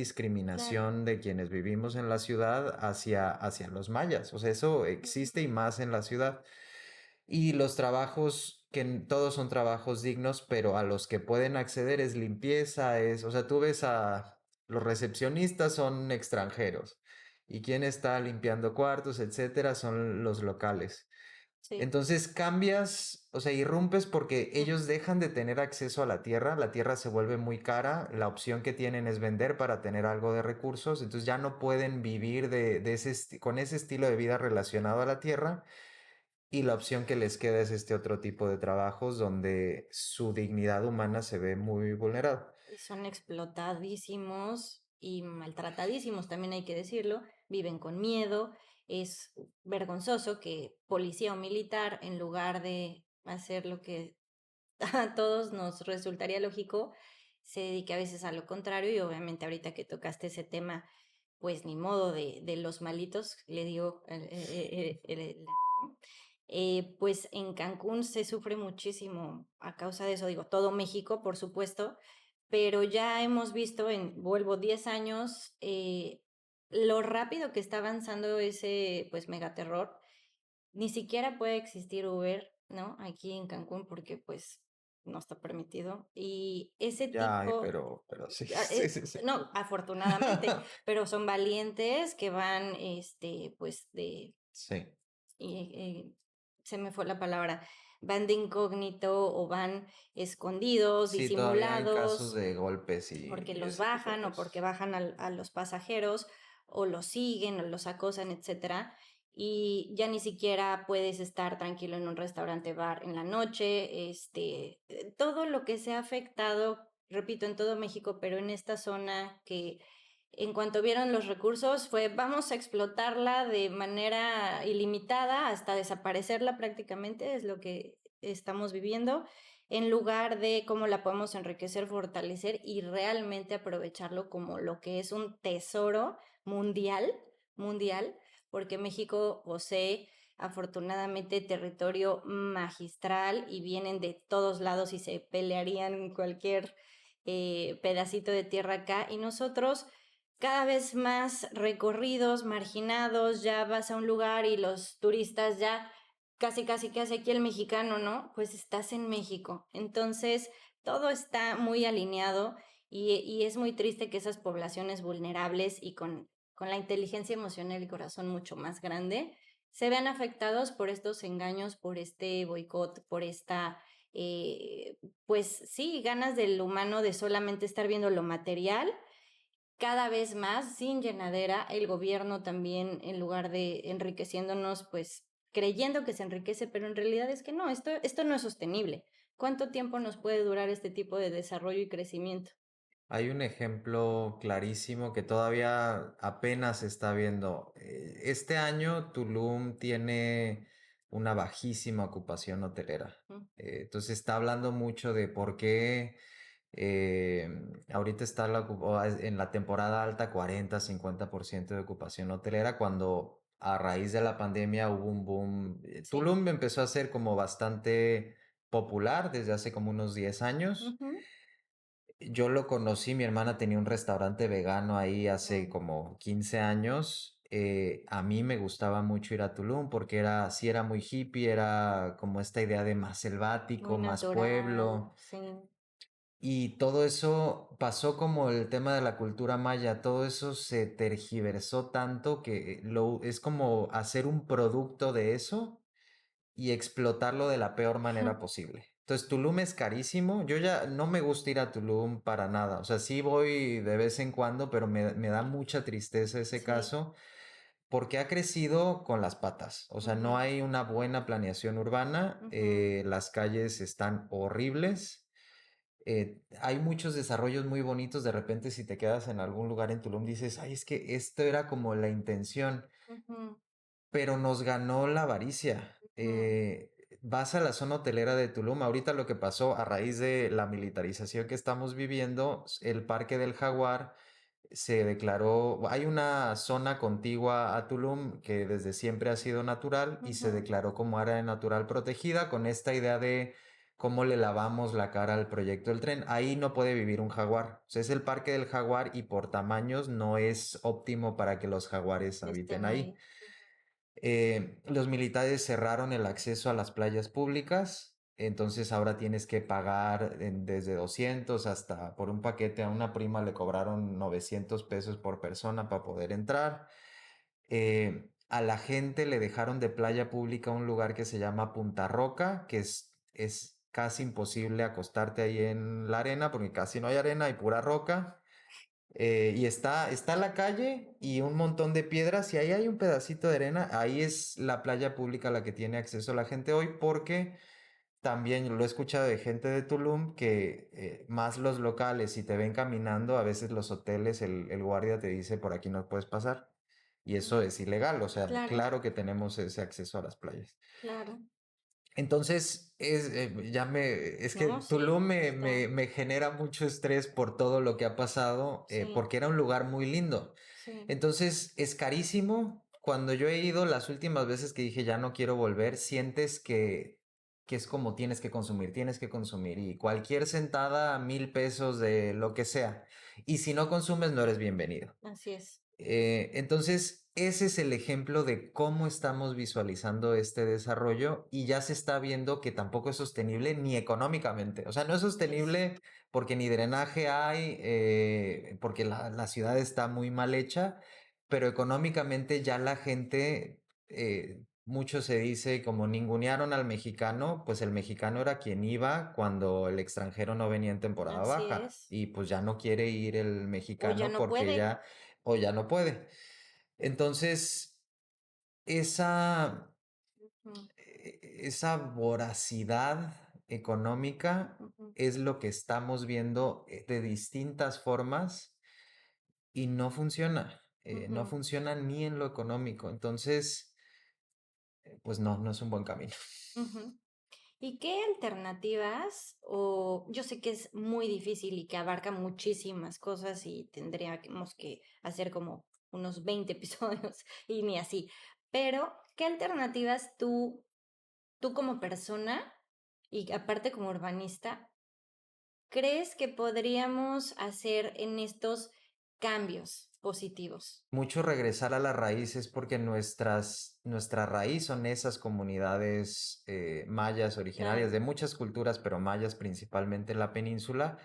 claro. discriminación de quienes vivimos en la ciudad hacia los mayas. O sea, eso existe y más en la ciudad. Y los trabajos, todos son trabajos dignos, pero a los que pueden acceder es limpieza, o sea, tú ves a los recepcionistas son extranjeros y quien está limpiando cuartos, etcétera, son los locales. Sí. Entonces cambias, o sea, irrumpes porque Mm, ellos dejan de tener acceso a la tierra se vuelve muy cara, la opción que tienen es vender para tener algo de recursos, entonces ya no pueden vivir con ese estilo de vida relacionado a la tierra y la opción que les queda es este otro tipo de trabajos donde su dignidad humana se ve muy vulnerada. y son explotadísimos y maltratadísimos, también hay que decirlo, viven con miedo, es vergonzoso que policía o militar, en lugar de hacer lo que a todos nos resultaría lógico, se dedique a veces a lo contrario y obviamente ahorita que tocaste ese tema, pues ni modo de los malitos, le digo, pues en Cancún se sufre muchísimo a causa de eso, digo, todo México, por supuesto, pero ya hemos visto vuelvo 10 años, lo rápido que está avanzando ese, pues, megaterror. Ni siquiera puede existir Uber, ¿no? Aquí en Cancún porque, pues, no está permitido. Y ese Ya, tipo, pero sí, ah, sí, sí, sí. no, afortunadamente, pero son valientes que van, pues, Sí, eh, se me fue la palabra, van de incógnito o van escondidos, sí, todavía hay casos disimulados, de golpes porque y los ese tipo de bajan o porque cosas. bajan a los pasajeros o los siguen o los acosan, etcétera. Y ya ni siquiera puedes estar tranquilo en un restaurante bar en la noche, todo lo que se ha afectado, repito, en todo México, pero en esta zona que en cuanto vieron los recursos fue vamos a explotarla de manera ilimitada hasta desaparecerla prácticamente, es lo que estamos viviendo en lugar de cómo la podemos enriquecer, fortalecer y realmente aprovecharlo como lo que es un tesoro mundial, mundial, porque México posee afortunadamente territorio magistral y vienen de todos lados y se pelearían cualquier pedacito de tierra acá y nosotros cada vez más recorridos, marginados, ya vas a un lugar y los turistas ya casi, casi, que hace aquí el mexicano, ¿no? Pues estás en México. Entonces, todo está muy alineado y es muy triste que esas poblaciones vulnerables y con la inteligencia emocional y corazón mucho más grande se vean afectados por estos engaños, por este boicot, por esta, pues sí, ganas del humano de solamente estar viendo lo material cada vez más sin llenadera, el gobierno también, en lugar de enriqueciéndonos, pues creyendo que se enriquece, pero en realidad es que no, esto no es sostenible. ¿Cuánto tiempo nos puede durar este tipo de desarrollo y crecimiento? Hay un ejemplo clarísimo que todavía apenas se está viendo. Este año Tulum tiene una bajísima ocupación hotelera. Mm, Entonces está hablando mucho de por qué eh, ahorita está en la temporada alta 40-50% de ocupación hotelera cuando a raíz de la pandemia hubo un boom. sí. Tulum empezó a ser como bastante popular desde hace como unos 10 años. Ujú, Yo lo conocí, mi hermana tenía un restaurante vegano ahí hace mm, como 15 años. A mí me gustaba mucho ir a Tulum porque sí era muy hippie, era como esta idea de más muy selvático, más natural, pueblo. sí. Y todo eso pasó como el tema de la cultura maya, todo eso se tergiversó tanto que es como hacer un producto de eso y explotarlo de la peor manera posible. Entonces, Tulum es carísimo. Yo ya no me gusta ir a Tulum para nada. O sea, sí voy de vez en cuando, pero me da mucha tristeza ese Sí. caso porque ha crecido con las patas. O sea, no Ujú, hay una buena planeación urbana. ujú, Las calles están horribles. Hay muchos desarrollos muy bonitos. De repente, si te quedas en algún lugar en Tulum, dices, ay, es que esto era como la intención, ujú, pero nos ganó la avaricia. ujú. Vas a la zona hotelera de Tulum, ahorita lo que pasó a raíz de la militarización que estamos viviendo, el Parque del Jaguar se declaró, hay una zona contigua a Tulum que desde siempre ha sido natural y se Ujú, declaró como área natural protegida con esta idea de cómo le lavamos la cara al proyecto del tren. Ahí no puede vivir un jaguar. O sea, es el Parque del Jaguar y por tamaños no es óptimo para que los jaguares habiten estén ahí. ahí. Los militares cerraron el acceso a las playas públicas, entonces ahora tienes que pagar desde 200 hasta por un paquete a una prima le cobraron 900 pesos por persona para poder entrar. A la gente le dejaron de playa pública un lugar que se llama Punta Roca, que es casi imposible acostarte ahí en la arena, porque casi no hay arena, hay pura roca. Y está la calle y un montón de piedras y ahí hay un pedacito de arena. Ahí es la playa pública a la que tiene acceso la gente hoy porque también lo he escuchado de gente de Tulum que más los locales, si te ven caminando, a veces los hoteles, el guardia te dice por aquí no puedes pasar. Y eso es ilegal, o sea, Claro, claro que tenemos ese acceso a las playas. claro. Entonces, es que No, sí, Tulum está. me genera mucho estrés por todo lo que ha pasado, Sí, porque era un lugar muy lindo. sí. Entonces, es carísimo. Cuando yo he ido, las últimas veces que dije ya no quiero volver, sientes que es como tienes que consumir. Y cualquier sentada, 1,000 pesos de lo que sea. Y si no consumes, no eres bienvenido. Así es. Entonces, ese es el ejemplo de cómo estamos visualizando este desarrollo y ya se está viendo que tampoco es sostenible ni económicamente. O sea, no es Así es. sostenible porque ni drenaje hay, porque la ciudad está muy mal hecha, pero económicamente ya la gente, mucho se dice, como ningunearon al mexicano, pues el mexicano era quien iba cuando el extranjero no venía en temporada Así baja es. y pues ya no quiere ir el O ya mexicano no porque puede. ya o ya no puede. Entonces, esa, Ujú, esa voracidad económica ujú, es lo que estamos viendo de distintas formas y no funciona. No ujú, funciona ni en lo económico. Entonces, pues no, no es un buen camino. ujú. ¿Y qué alternativas? O yo sé que es muy difícil y que abarca muchísimas cosas y tendríamos que hacer como unos 20 episodios y ni así. Pero, ¿qué alternativas tú como persona y aparte como urbanista, crees que podríamos hacer en estos cambios positivos? Mucho regresar a las raíces porque nuestra raíz son esas comunidades mayas originarias Claro. de muchas culturas, pero mayas principalmente en la península,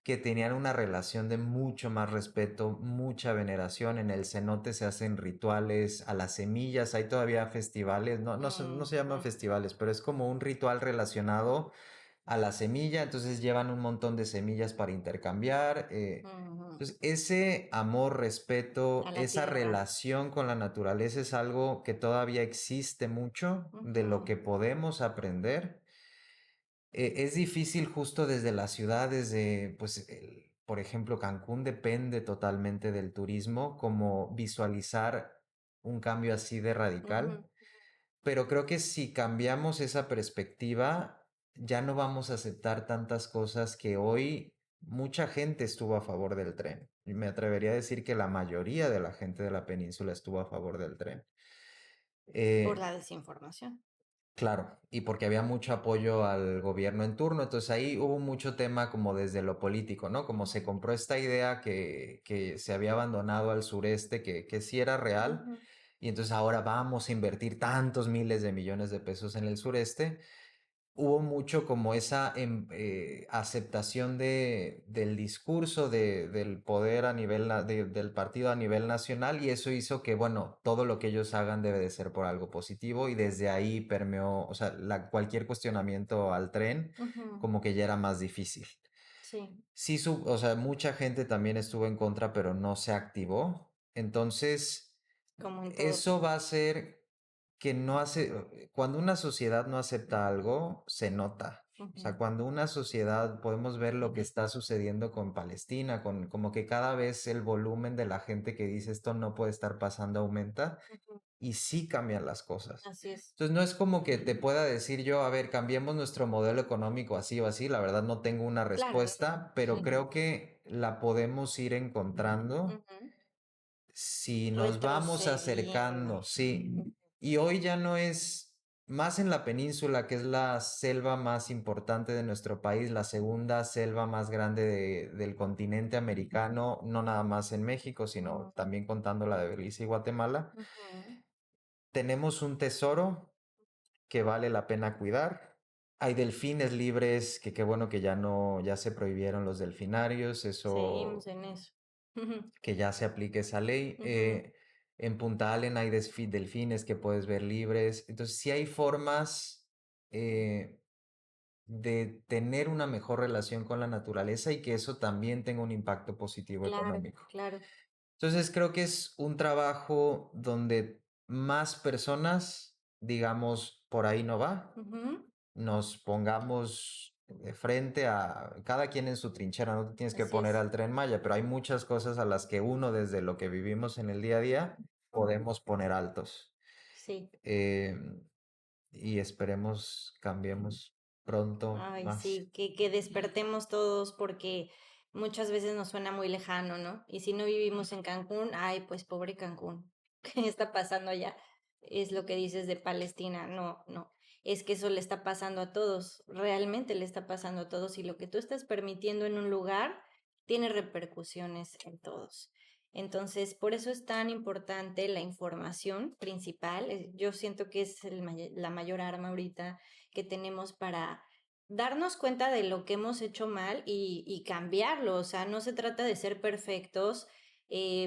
que tenían una relación de mucho más respeto, mucha veneración. En el cenote se hacen rituales, a las semillas hay todavía festivales, no se llaman Ujú, festivales, pero es como un ritual relacionado a la semilla, entonces llevan un montón de semillas para intercambiar. ujú. Entonces, ese amor, A respeto, la esa tierra. relación con la naturaleza es algo que todavía existe mucho de lo Ujú, que podemos aprender. Es difícil justo desde la ciudad, pues, por ejemplo, Cancún depende totalmente del turismo, como visualizar un cambio así de radical. ujú. Pero creo que si cambiamos esa perspectiva, ya no vamos a aceptar tantas cosas que hoy mucha gente estuvo a favor del tren. Y me atrevería a decir que la mayoría de la gente de la península estuvo a favor del tren. Por Eh, la desinformación. claro, y porque había mucho apoyo al gobierno en turno, entonces ahí hubo mucho tema como desde lo político, ¿no? Como se Ujú, compró esta idea que se había abandonado al sureste, que sí era real, ujú, y entonces ahora vamos a invertir tantos miles de millones de pesos en el sureste. Hubo mucho como esa aceptación del discurso del poder a nivel, del partido a nivel nacional y eso hizo que, bueno, todo lo que ellos hagan debe de ser por algo positivo y desde ahí permeó, o sea, cualquier cuestionamiento al tren ujú. como que ya era más difícil. Sí, Sí, o sea, mucha gente también estuvo en contra, pero no se activó. Entonces, como en todo. eso va a ser que no hace, cuando una sociedad no acepta algo, se nota. O sea, Ujú, cuando una sociedad, podemos ver lo que está sucediendo con Palestina, con como que cada vez el volumen de la gente que dice esto no puede estar pasando aumenta ujú. y sí cambian las cosas. Así es. Entonces no es como que te pueda decir yo, a ver, cambiemos nuestro modelo económico así o así, la verdad no tengo una Claro, no. respuesta, pero creo que la podemos ir encontrando Ujú. si nos vamos Retrocediendo. acercando, sí. Ujú, Y hoy ya no es más en la península, que es la selva más importante de nuestro país, la segunda selva más grande del continente americano, no nada más en México, sino ujú, también contando la de Belice y Guatemala. ujú. Tenemos un tesoro que vale la pena cuidar. Hay delfines libres, que qué bueno que ya no, ya se prohibieron los delfinarios, Seguimos eso en eso. Ujú, que ya se aplique esa ley. ujú. En Punta Allen hay delfines que puedes ver libres. Entonces, sí hay formas eh, de tener una mejor relación con la naturaleza y que eso también tenga un impacto positivo Claro, económico. claro. Entonces, creo que es un trabajo donde más personas, digamos, por ahí no va, Ujú, nos pongamos de frente a cada quien en su trinchera, no te tienes que así poner es. al Tren Maya, pero hay muchas cosas a las que uno, desde lo que vivimos en el día a día, podemos poner altos. Sí. Em, y esperemos cambiemos pronto Ay, más. sí, que despertemos todos porque muchas veces nos suena muy lejano, ¿no? Y si no vivimos en Cancún, ay, pues pobre Cancún, ¿qué está pasando allá? Es lo que dices de Palestina, no, no, es que eso le está pasando a todos, realmente le está pasando a todos y lo que tú estás permitiendo en un lugar tiene repercusiones en todos. Entonces, por eso es tan importante la información principal. Yo siento que es la mayor arma ahorita que tenemos para darnos cuenta de lo que hemos hecho mal y cambiarlo. O sea, no se trata de ser perfectos.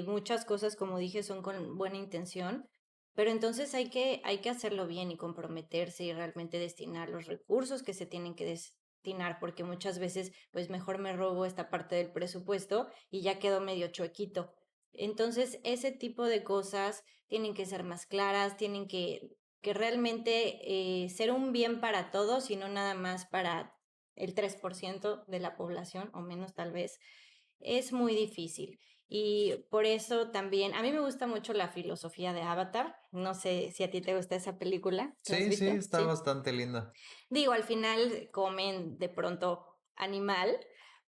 Muchas cosas, como dije, son con buena intención, pero entonces hay que hacerlo bien y comprometerse y realmente destinar los recursos que se tienen que destinar, porque muchas veces, pues mejor me robo esta parte del presupuesto y ya quedó medio chuequito. Entonces, ese tipo de cosas tienen que ser más claras, tienen que realmente ser un bien para todos y no nada más para el 3% de la población o menos tal vez, es muy difícil. Y por eso también, a mí me gusta mucho la filosofía de Avatar. No sé si a ti te gusta esa película. ¿La has Sí, sí, visto? está Sí. bastante linda. Digo, al final comen de pronto animal,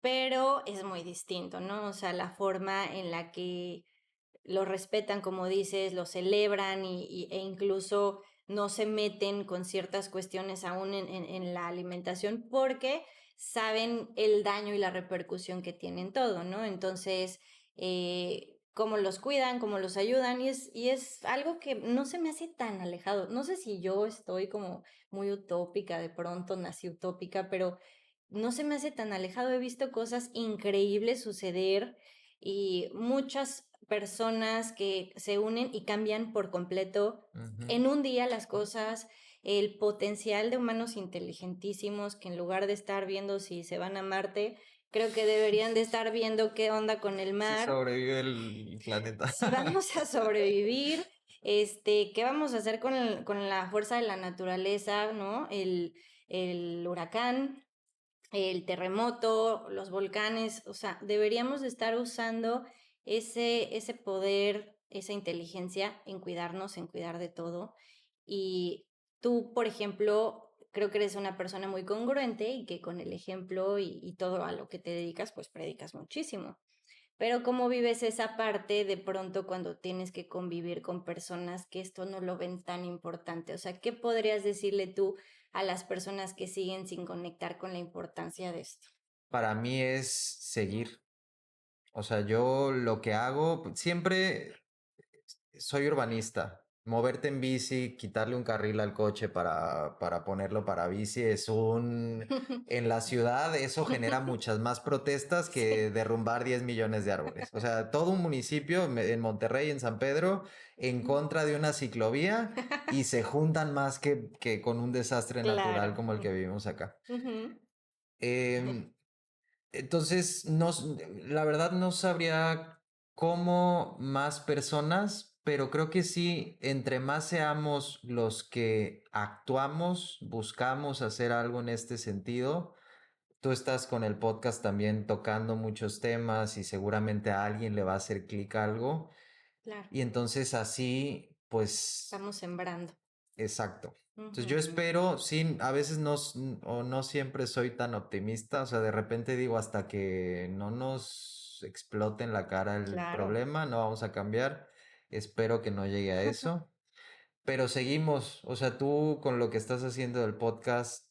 pero es muy distinto, ¿no? O sea, la forma en la que lo respetan, como dices, lo celebran e incluso no se meten con ciertas cuestiones aún en la alimentación porque saben el daño y la repercusión que tienen todo, ¿no? Entonces, cómo los cuidan, cómo los ayudan y es algo que no se me hace tan alejado. No sé si yo estoy como muy utópica, de pronto nací utópica, pero no se me hace tan alejado. He visto cosas increíbles suceder y muchas personas que se unen y cambian por completo Ujú. en un día las cosas, el potencial de humanos inteligentísimos que en lugar de estar viendo si se van a Marte, creo que deberían de estar viendo qué onda con el Sí mar, sobrevive el planeta. si vamos a sobrevivir, qué vamos a hacer con la fuerza de la naturaleza, ¿no? El huracán, el terremoto, los volcanes, o sea, deberíamos de estar usando ese poder, esa inteligencia en cuidarnos, en cuidar de todo. Y tú, por ejemplo, creo que eres una persona muy congruente y que con el ejemplo y todo a lo que te dedicas, pues predicas muchísimo. Pero ¿cómo vives esa parte de pronto cuando tienes que convivir con personas que esto no lo ven tan importante? O sea, ¿qué podrías decirle tú a las personas que siguen sin conectar con la importancia de esto? Para mí es seguir. O sea, yo lo que hago, siempre soy urbanista. Moverte en bici, quitarle un carril al coche para ponerlo para bici es un... En la ciudad eso genera muchas más protestas que Sí, derrumbar 10 millones de árboles. O sea, todo un municipio en Monterrey, en San Pedro, en contra de una ciclovía y se juntan más que con un desastre natural claro. como el que vivimos acá. Ujú. Em, entonces, no, la verdad no sabría cómo más personas, pero creo que sí, entre más seamos los que actuamos, buscamos hacer algo en este sentido. Tú estás con el podcast también tocando muchos temas y seguramente a alguien le va a hacer clic algo. Claro, Y entonces así, pues estamos sembrando. exacto. Entonces yo Ujú. espero, sí, a veces no, o no siempre soy tan optimista, o sea, de repente digo hasta que no nos explote en la cara el Claro, problema, no vamos a cambiar. Espero que no llegue a eso, pero seguimos, o sea, tú con lo que estás haciendo del podcast,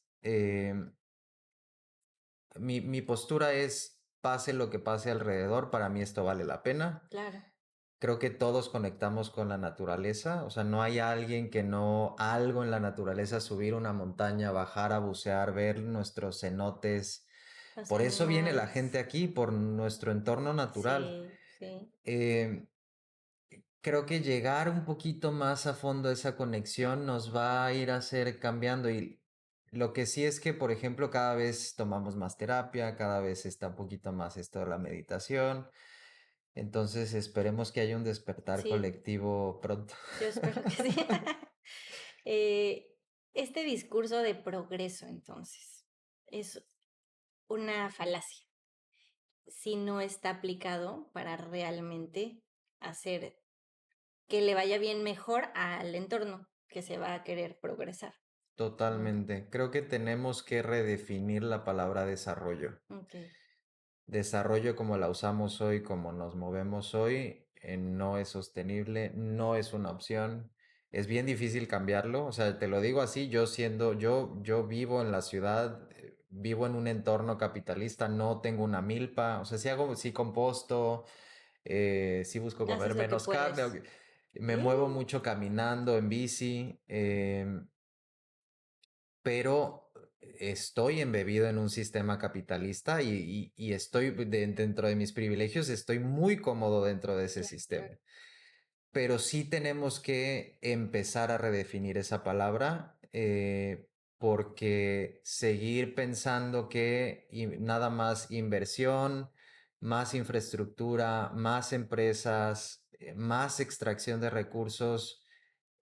mi postura es, pase lo que pase alrededor, para mí esto vale la pena. claro. Creo que todos conectamos con la naturaleza, o sea, no hay alguien que no, algo en la naturaleza, subir una montaña, bajar a bucear, ver nuestros cenotes. Los Por eso viene la animales. gente aquí, por nuestro entorno natural. Sí, sí. Eh, creo que llegar un poquito más a fondo a esa conexión nos va a ir a hacer cambiando y lo que sí es que, por ejemplo, cada vez tomamos más terapia, cada vez está un poquito más esto de la meditación, entonces esperemos que haya un despertar Sí, colectivo pronto. yo espero que sí. Eh, este discurso de progreso, entonces, es una falacia si no está aplicado para realmente hacer que le vaya bien mejor al entorno que se va a querer progresar. Mm, Totalmente. Creo que tenemos que redefinir la palabra desarrollo. okey. Desarrollo como la usamos hoy, como nos movemos hoy, no es sostenible, no es una opción. Es bien difícil cambiarlo. O sea, te lo digo así, yo vivo en la ciudad, vivo en un entorno capitalista, no tengo una milpa. O sea, sí composto, sí busco comer Haces lo que menos carne, puedes. me Bien. muevo mucho caminando en bici. Pero estoy embebido en un sistema capitalista y estoy dentro de mis privilegios, estoy muy cómodo dentro de ese Claro, sistema. claro. Pero sí tenemos que empezar a redefinir esa palabra porque seguir pensando que nada más inversión, más infraestructura, más empresas, más extracción de recursos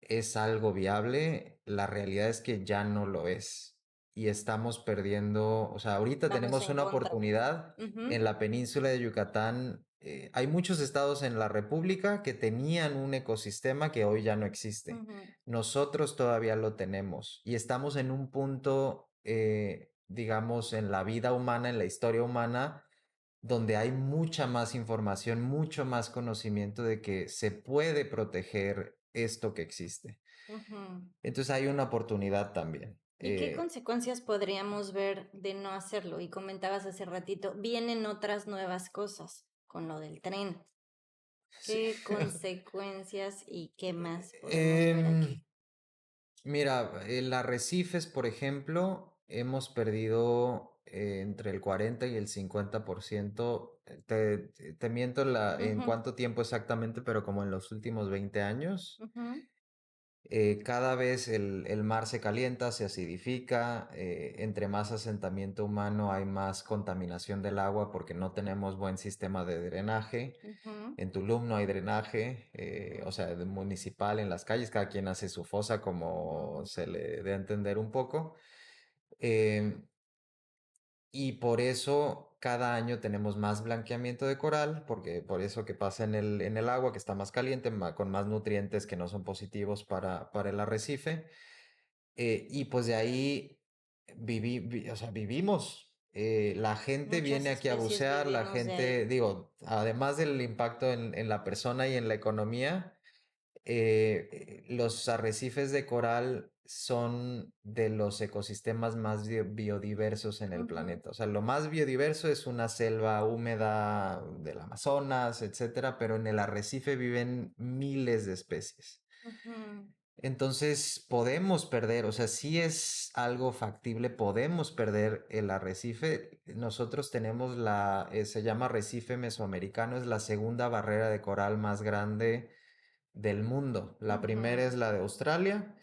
es algo viable, la realidad es que ya no lo es. Y estamos perdiendo, o sea, ahorita Vamos tenemos en una contra. oportunidad en Ujú, la península de Yucatán. Hay muchos estados en la República que tenían un ecosistema que hoy ya no existe. ujú. Nosotros todavía lo tenemos y estamos en un punto, digamos, en la vida humana, en la historia humana, donde hay mucha más información, mucho más conocimiento de que se puede proteger esto que existe. Ujú. Entonces hay una oportunidad también. ¿Y qué consecuencias podríamos ver de no hacerlo? Y comentabas hace ratito, vienen otras nuevas cosas con lo del tren. Sí. ¿Qué consecuencias y qué más podemos ver aquí? Em, Mira, el arrecifes, por ejemplo, hemos perdido entre el 40 y el 50%. Te miento en Ujú, cuánto tiempo exactamente, pero como en los últimos 20 años. ujú, Cada vez el mar se calienta, se acidifica, entre más asentamiento humano hay más contaminación del agua porque no tenemos buen sistema de drenaje. ujú, En Tulum no hay drenaje, o sea, municipal en las calles, cada quien hace su fosa como ujú, se le dé a entender un poco. Em, y por eso cada año tenemos más blanqueamiento de coral, porque por eso que pasa en el agua, que está más caliente, con más nutrientes que no son positivos para el arrecife. Y pues de ahí o sea, vivimos. La gente muchas viene aquí a especies bucear, la vivimos de gente, ahí. digo, además del impacto en la persona y en la economía, los arrecifes de coral son de los ecosistemas más biodiversos en el Ujú, planeta. O sea, lo más biodiverso es una selva húmeda del Amazonas, etcétera, pero en el arrecife viven miles de especies. ujú, Entonces podemos perder, o sea, si es algo factible, podemos perder el arrecife. Nosotros tenemos se llama arrecife mesoamericano, es la segunda barrera de coral más grande del mundo. La primera ujú, es la de Australia.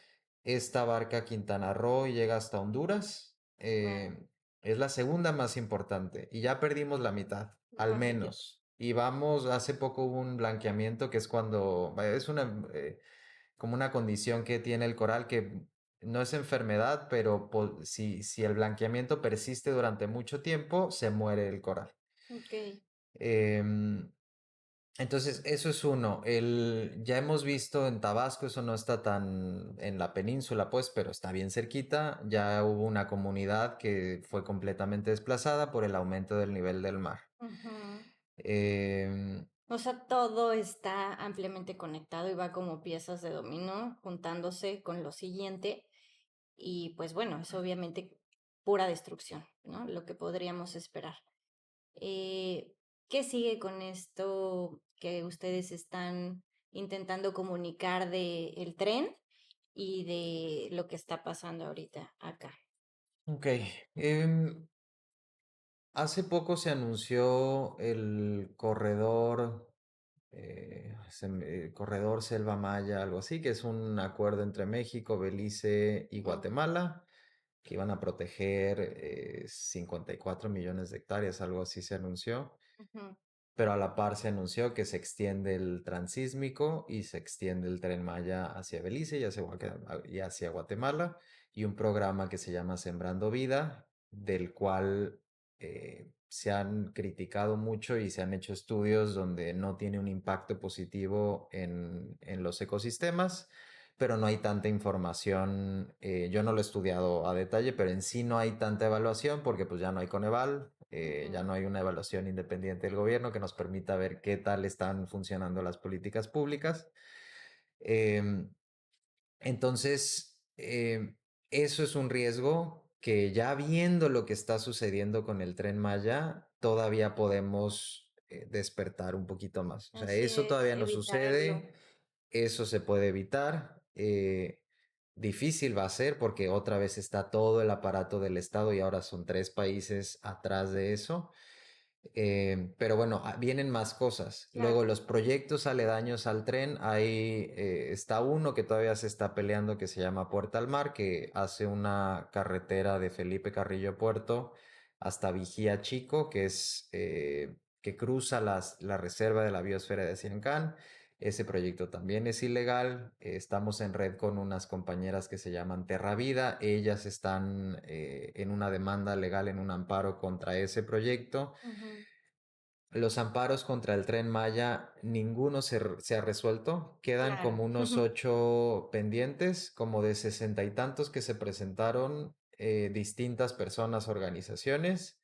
Esta abarca Quintana Roo y llega hasta Honduras. claro, Es la segunda más importante y ya perdimos la mitad, al rayos. menos. Y vamos, hace poco hubo un blanqueamiento que es cuando, vaya, es como una condición que tiene el coral que no es enfermedad, pero si el blanqueamiento persiste durante mucho tiempo, se muere el coral. Ok. Em, entonces, eso es uno. Ya hemos visto en Tabasco, eso no está tan en la península, pues, pero está bien cerquita. Ya hubo una comunidad que fue completamente desplazada por el aumento del nivel del mar. Ujú. Em, O sea, todo está ampliamente conectado y va como piezas de dominó juntándose con lo siguiente. Y pues bueno, es obviamente pura destrucción, ¿no? Lo que podríamos esperar. Eh, ¿Qué sigue con esto que ustedes están intentando comunicar de el tren y de lo que está pasando ahorita acá? ok. em, Hace poco se anunció el corredor. Corredor Selva Maya, algo así, que es un acuerdo entre México, Belice y Mm, Guatemala, que iban a proteger 54 millones de hectáreas, algo así se anunció. ujú, Pero a la par se anunció que se extiende el transísmico y se extiende el Tren Maya hacia Belice y hacia Guatemala, y un programa que se llama Sembrando Vida, del cual se han criticado mucho y se han hecho estudios donde no tiene un impacto positivo en los ecosistemas, pero no hay tanta información. Yo no lo he estudiado a detalle, pero en sí no hay tanta evaluación porque pues ya no hay Coneval, ya ujú. no hay una evaluación independiente del gobierno que nos permita ver qué tal están funcionando las políticas públicas. Em, entonces, eso es un riesgo que ya viendo lo que está sucediendo con el Tren Maya, todavía podemos despertar un poquito más. O sea, Así eso es, todavía no evitarlo. sucede, eso se puede evitar. Difícil va a ser porque otra vez está todo el aparato del Estado y ahora son 3 países atrás de eso. Pero bueno, vienen más cosas. Claro. Luego, los proyectos aledaños al tren, ahí está uno que todavía se está peleando que se llama Puerta al Mar, que hace una carretera de Felipe Carrillo Puerto hasta Vigía Chico, que cruza la reserva de la biosfera de Siancán. Ese proyecto también es ilegal. Estamos en red con unas compañeras que se llaman Terra Vida. Ellas están en una demanda legal, en un amparo contra ese proyecto. Ujú, Los amparos contra el Tren Maya, ninguno se ha resuelto. Quedan claro. como unos 8 pendientes, como de 60 y tantos que se presentaron distintas personas, organizaciones.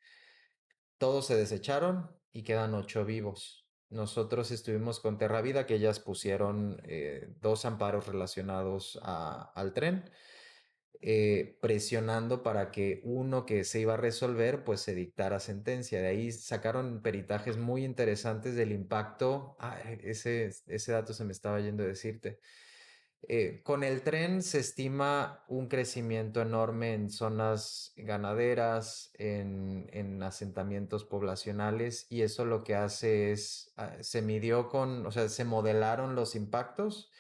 Todos se desecharon y quedan 8 vivos. Nosotros estuvimos con Terra Vida, que ellas pusieron 2 amparos relacionados al tren, presionando para que uno que se iba a resolver, pues se dictara sentencia. De ahí sacaron peritajes muy interesantes del impacto. Ese dato se me estaba yendo a decirte. Con el tren se estima un crecimiento enorme en zonas ganaderas, en asentamientos poblacionales, y eso lo que hace es, se midió o sea, se modelaron los impactos,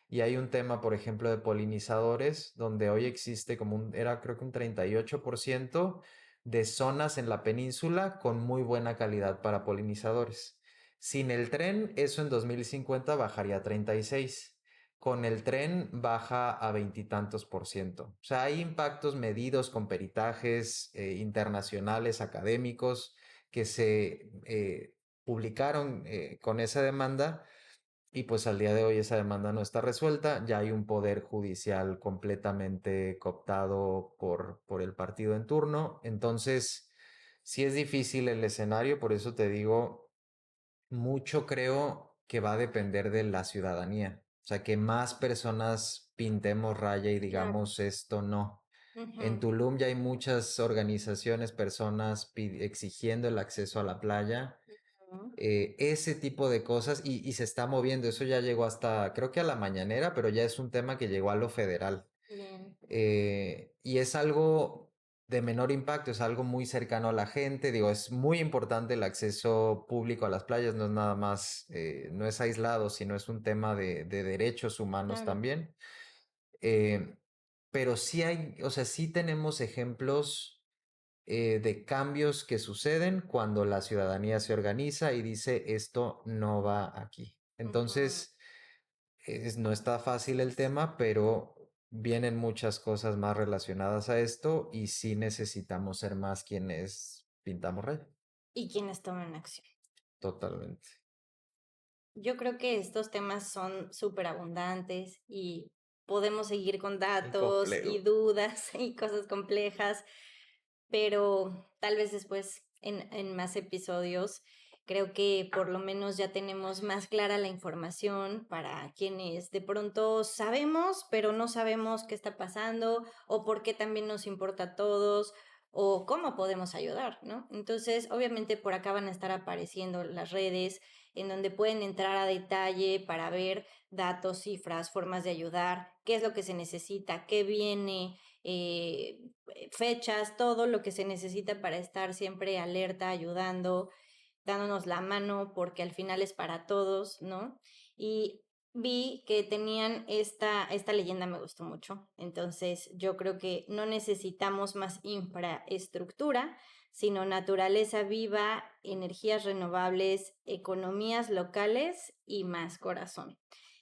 y hay un tema, por ejemplo, de polinizadores, donde hoy existe era creo que un 38% de zonas en la península con muy buena calidad para polinizadores. Sin el tren, eso en 2050 bajaría a 36%. Con el tren baja a veintitantos por ciento. O sea, hay impactos medidos con peritajes internacionales, académicos, que se publicaron con esa demanda, y pues al día de hoy esa demanda no está resuelta. Ya hay un poder judicial completamente cooptado por el partido en turno. Entonces, sí es difícil el escenario, por eso te digo, mucho creo que va a depender de la ciudadanía. O sea, que más personas pintemos raya y Claro. digamos esto no. En Ujú, Tulum ya hay muchas organizaciones, personas exigiendo el acceso a la playa, ujú. ese tipo de cosas, y se está moviendo. Eso ya llegó hasta, creo que a la mañanera, pero ya es un tema que llegó a lo federal. Bien. Y es algo de menor impacto, es algo muy cercano a la gente. Digo, es muy importante el acceso público a las playas, no es nada más, no es aislado, sino es un tema de derechos humanos Claro. también. Eh, pero sí hay, o sea, sí tenemos ejemplos de cambios que suceden cuando la ciudadanía se organiza y dice esto no va aquí. Ujú. Entonces, no está fácil el tema, pero vienen muchas cosas más relacionadas a esto y sí necesitamos ser más quienes pintamos raya. Y quienes toman acción. Totalmente. Yo creo que estos temas son súper abundantes y podemos seguir con Y datos y complejo. dudas y cosas complejas, pero tal vez después en más episodios creo que por lo menos ya tenemos más clara la información para quienes de pronto sabemos, pero no sabemos qué está pasando o por qué también nos importa a todos o cómo podemos ayudar, ¿no? Entonces, obviamente por acá van a estar apareciendo las redes en donde pueden entrar a detalle para ver datos, cifras, formas de ayudar, qué es lo que se necesita, qué viene, fechas, todo lo que se necesita para estar siempre alerta, ayudando. dándonos la mano porque al final es para todos, ¿no? Y vi que tenían esta leyenda, me gustó mucho. Entonces, yo creo que no necesitamos más infraestructura, sino naturaleza viva, energías renovables, economías locales y más corazón.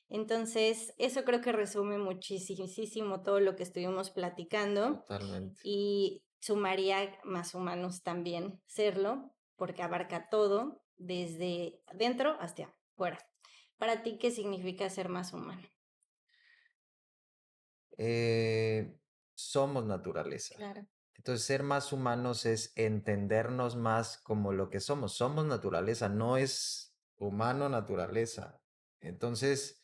Entonces, eso creo que resume muchísimo todo lo que estuvimos platicando Totalmente. y sumaría más humanos también serlo, porque abarca todo, desde dentro hasta afuera. Para ti, ¿qué significa ser más humano? Eh, Somos naturaleza. Claro, Entonces, ser más humanos es entendernos más como lo que somos. Somos naturaleza, no es humano naturaleza. Entonces,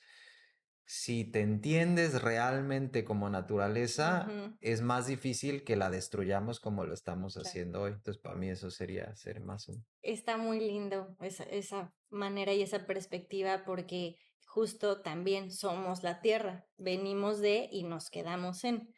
si te entiendes realmente como naturaleza, ujú, es más difícil que la destruyamos como lo estamos claro. haciendo hoy. Entonces, para mí eso sería ser más humano. Está muy lindo esa manera y esa perspectiva porque justo también somos la tierra, venimos de y nos quedamos en.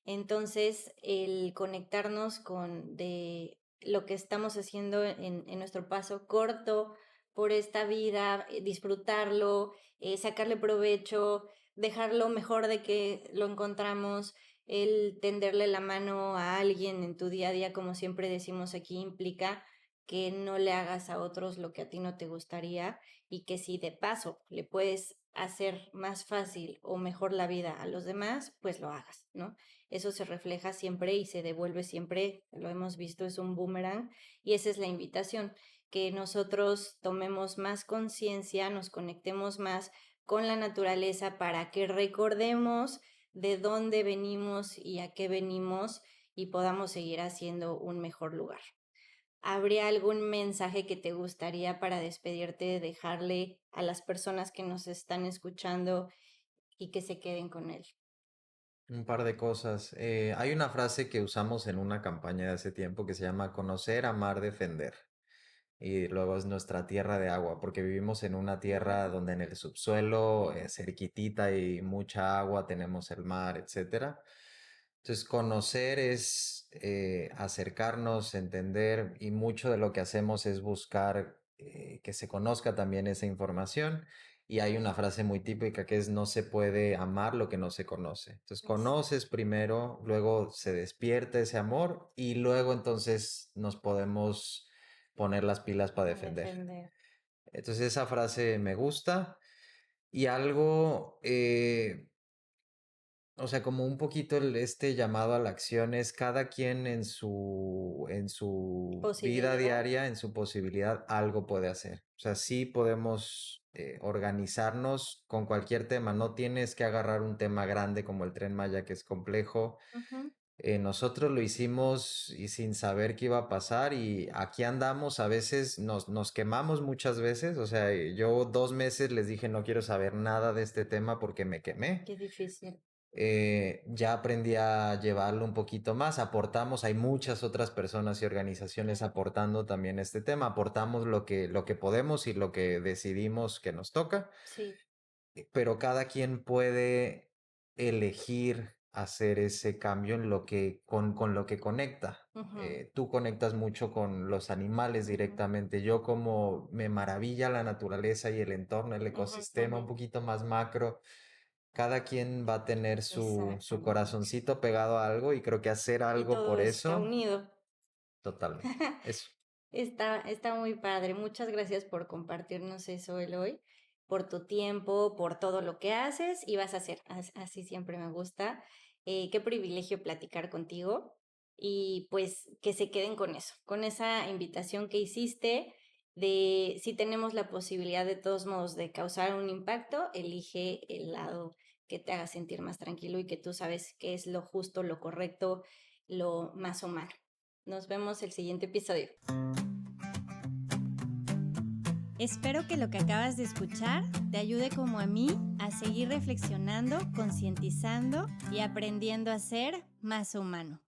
Entonces, el conectarnos con de lo que estamos haciendo en nuestro paso corto por esta vida, disfrutarlo, sacarle provecho, dejarlo mejor de que lo encontramos, el tenderle la mano a alguien en tu día a día, como siempre decimos aquí, implica que no le hagas a otros lo que a ti no te gustaría y que si de paso le puedes hacer más fácil o mejor la vida a los demás, pues lo hagas, ¿no? Eso se refleja siempre y se devuelve siempre, lo hemos visto, es un boomerang y esa es la invitación, que nosotros tomemos más conciencia, nos conectemos más con la naturaleza para que recordemos de dónde venimos y a qué venimos y podamos seguir haciendo un mejor lugar. ¿Habría algún mensaje que te gustaría para despedirte, dejarle a las personas que nos están escuchando y que se queden con él? Un par de cosas. Hay una frase que usamos en una campaña de hace tiempo que se llama conocer, amar, defender. Y luego es nuestra tierra de agua, porque vivimos en una tierra donde en el subsuelo, Ujú, cerquitita y mucha agua, tenemos el mar, etcétera. Entonces, conocer es acercarnos, entender, y mucho de lo que hacemos es buscar que se conozca también esa información. Y hay una frase muy típica que es no se puede amar lo que no se conoce. Entonces, conoces primero, luego se despierta ese amor y luego entonces nos podemos poner las pilas para a defender. defender. Entonces esa frase me gusta y algo, o sea, como un poquito este llamado a la acción es cada quien en su vida Posibilidad. diaria, en su posibilidad, algo puede hacer. O sea, sí podemos organizarnos con cualquier tema. No tienes que agarrar un tema grande como el Tren Maya, que es complejo. Ujú, Nosotros lo hicimos y sin saber qué iba a pasar y aquí andamos, a veces nos quemamos muchas veces, o sea, yo 2 meses les dije no quiero saber nada de este tema porque me quemé. qué difícil. Ya aprendí a llevarlo un poquito más, aportamos, hay muchas otras personas y organizaciones Claro, aportando también este tema, aportamos lo que podemos y lo que decidimos que nos toca, sí. pero cada quien puede elegir hacer ese cambio en lo que, con lo que conecta. Ujú, Tú conectas mucho con los animales ujú, directamente. Yo como me maravilla la naturaleza y el entorno, el ujú, ecosistema ujú. un poquito más macro. Cada quien va a tener su Exactamente. corazoncito pegado a algo y creo que hacer Y algo todo por está eso, unido. totalmente. Eso. Está muy padre. Muchas gracias por compartirnos eso, Eloy, por tu tiempo, por todo lo que haces y vas a hacer. Así siempre me gusta. Qué privilegio platicar contigo y pues que se queden con eso, con esa invitación que hiciste de si tenemos la posibilidad de todos modos de causar un impacto, elige el lado que te haga sentir más tranquilo y que tú sabes que es lo justo, lo correcto, lo más humano. Nos vemos el siguiente episodio. Espero que lo que acabas de escuchar te ayude como a mí a seguir reflexionando, concientizando y aprendiendo a ser más humano.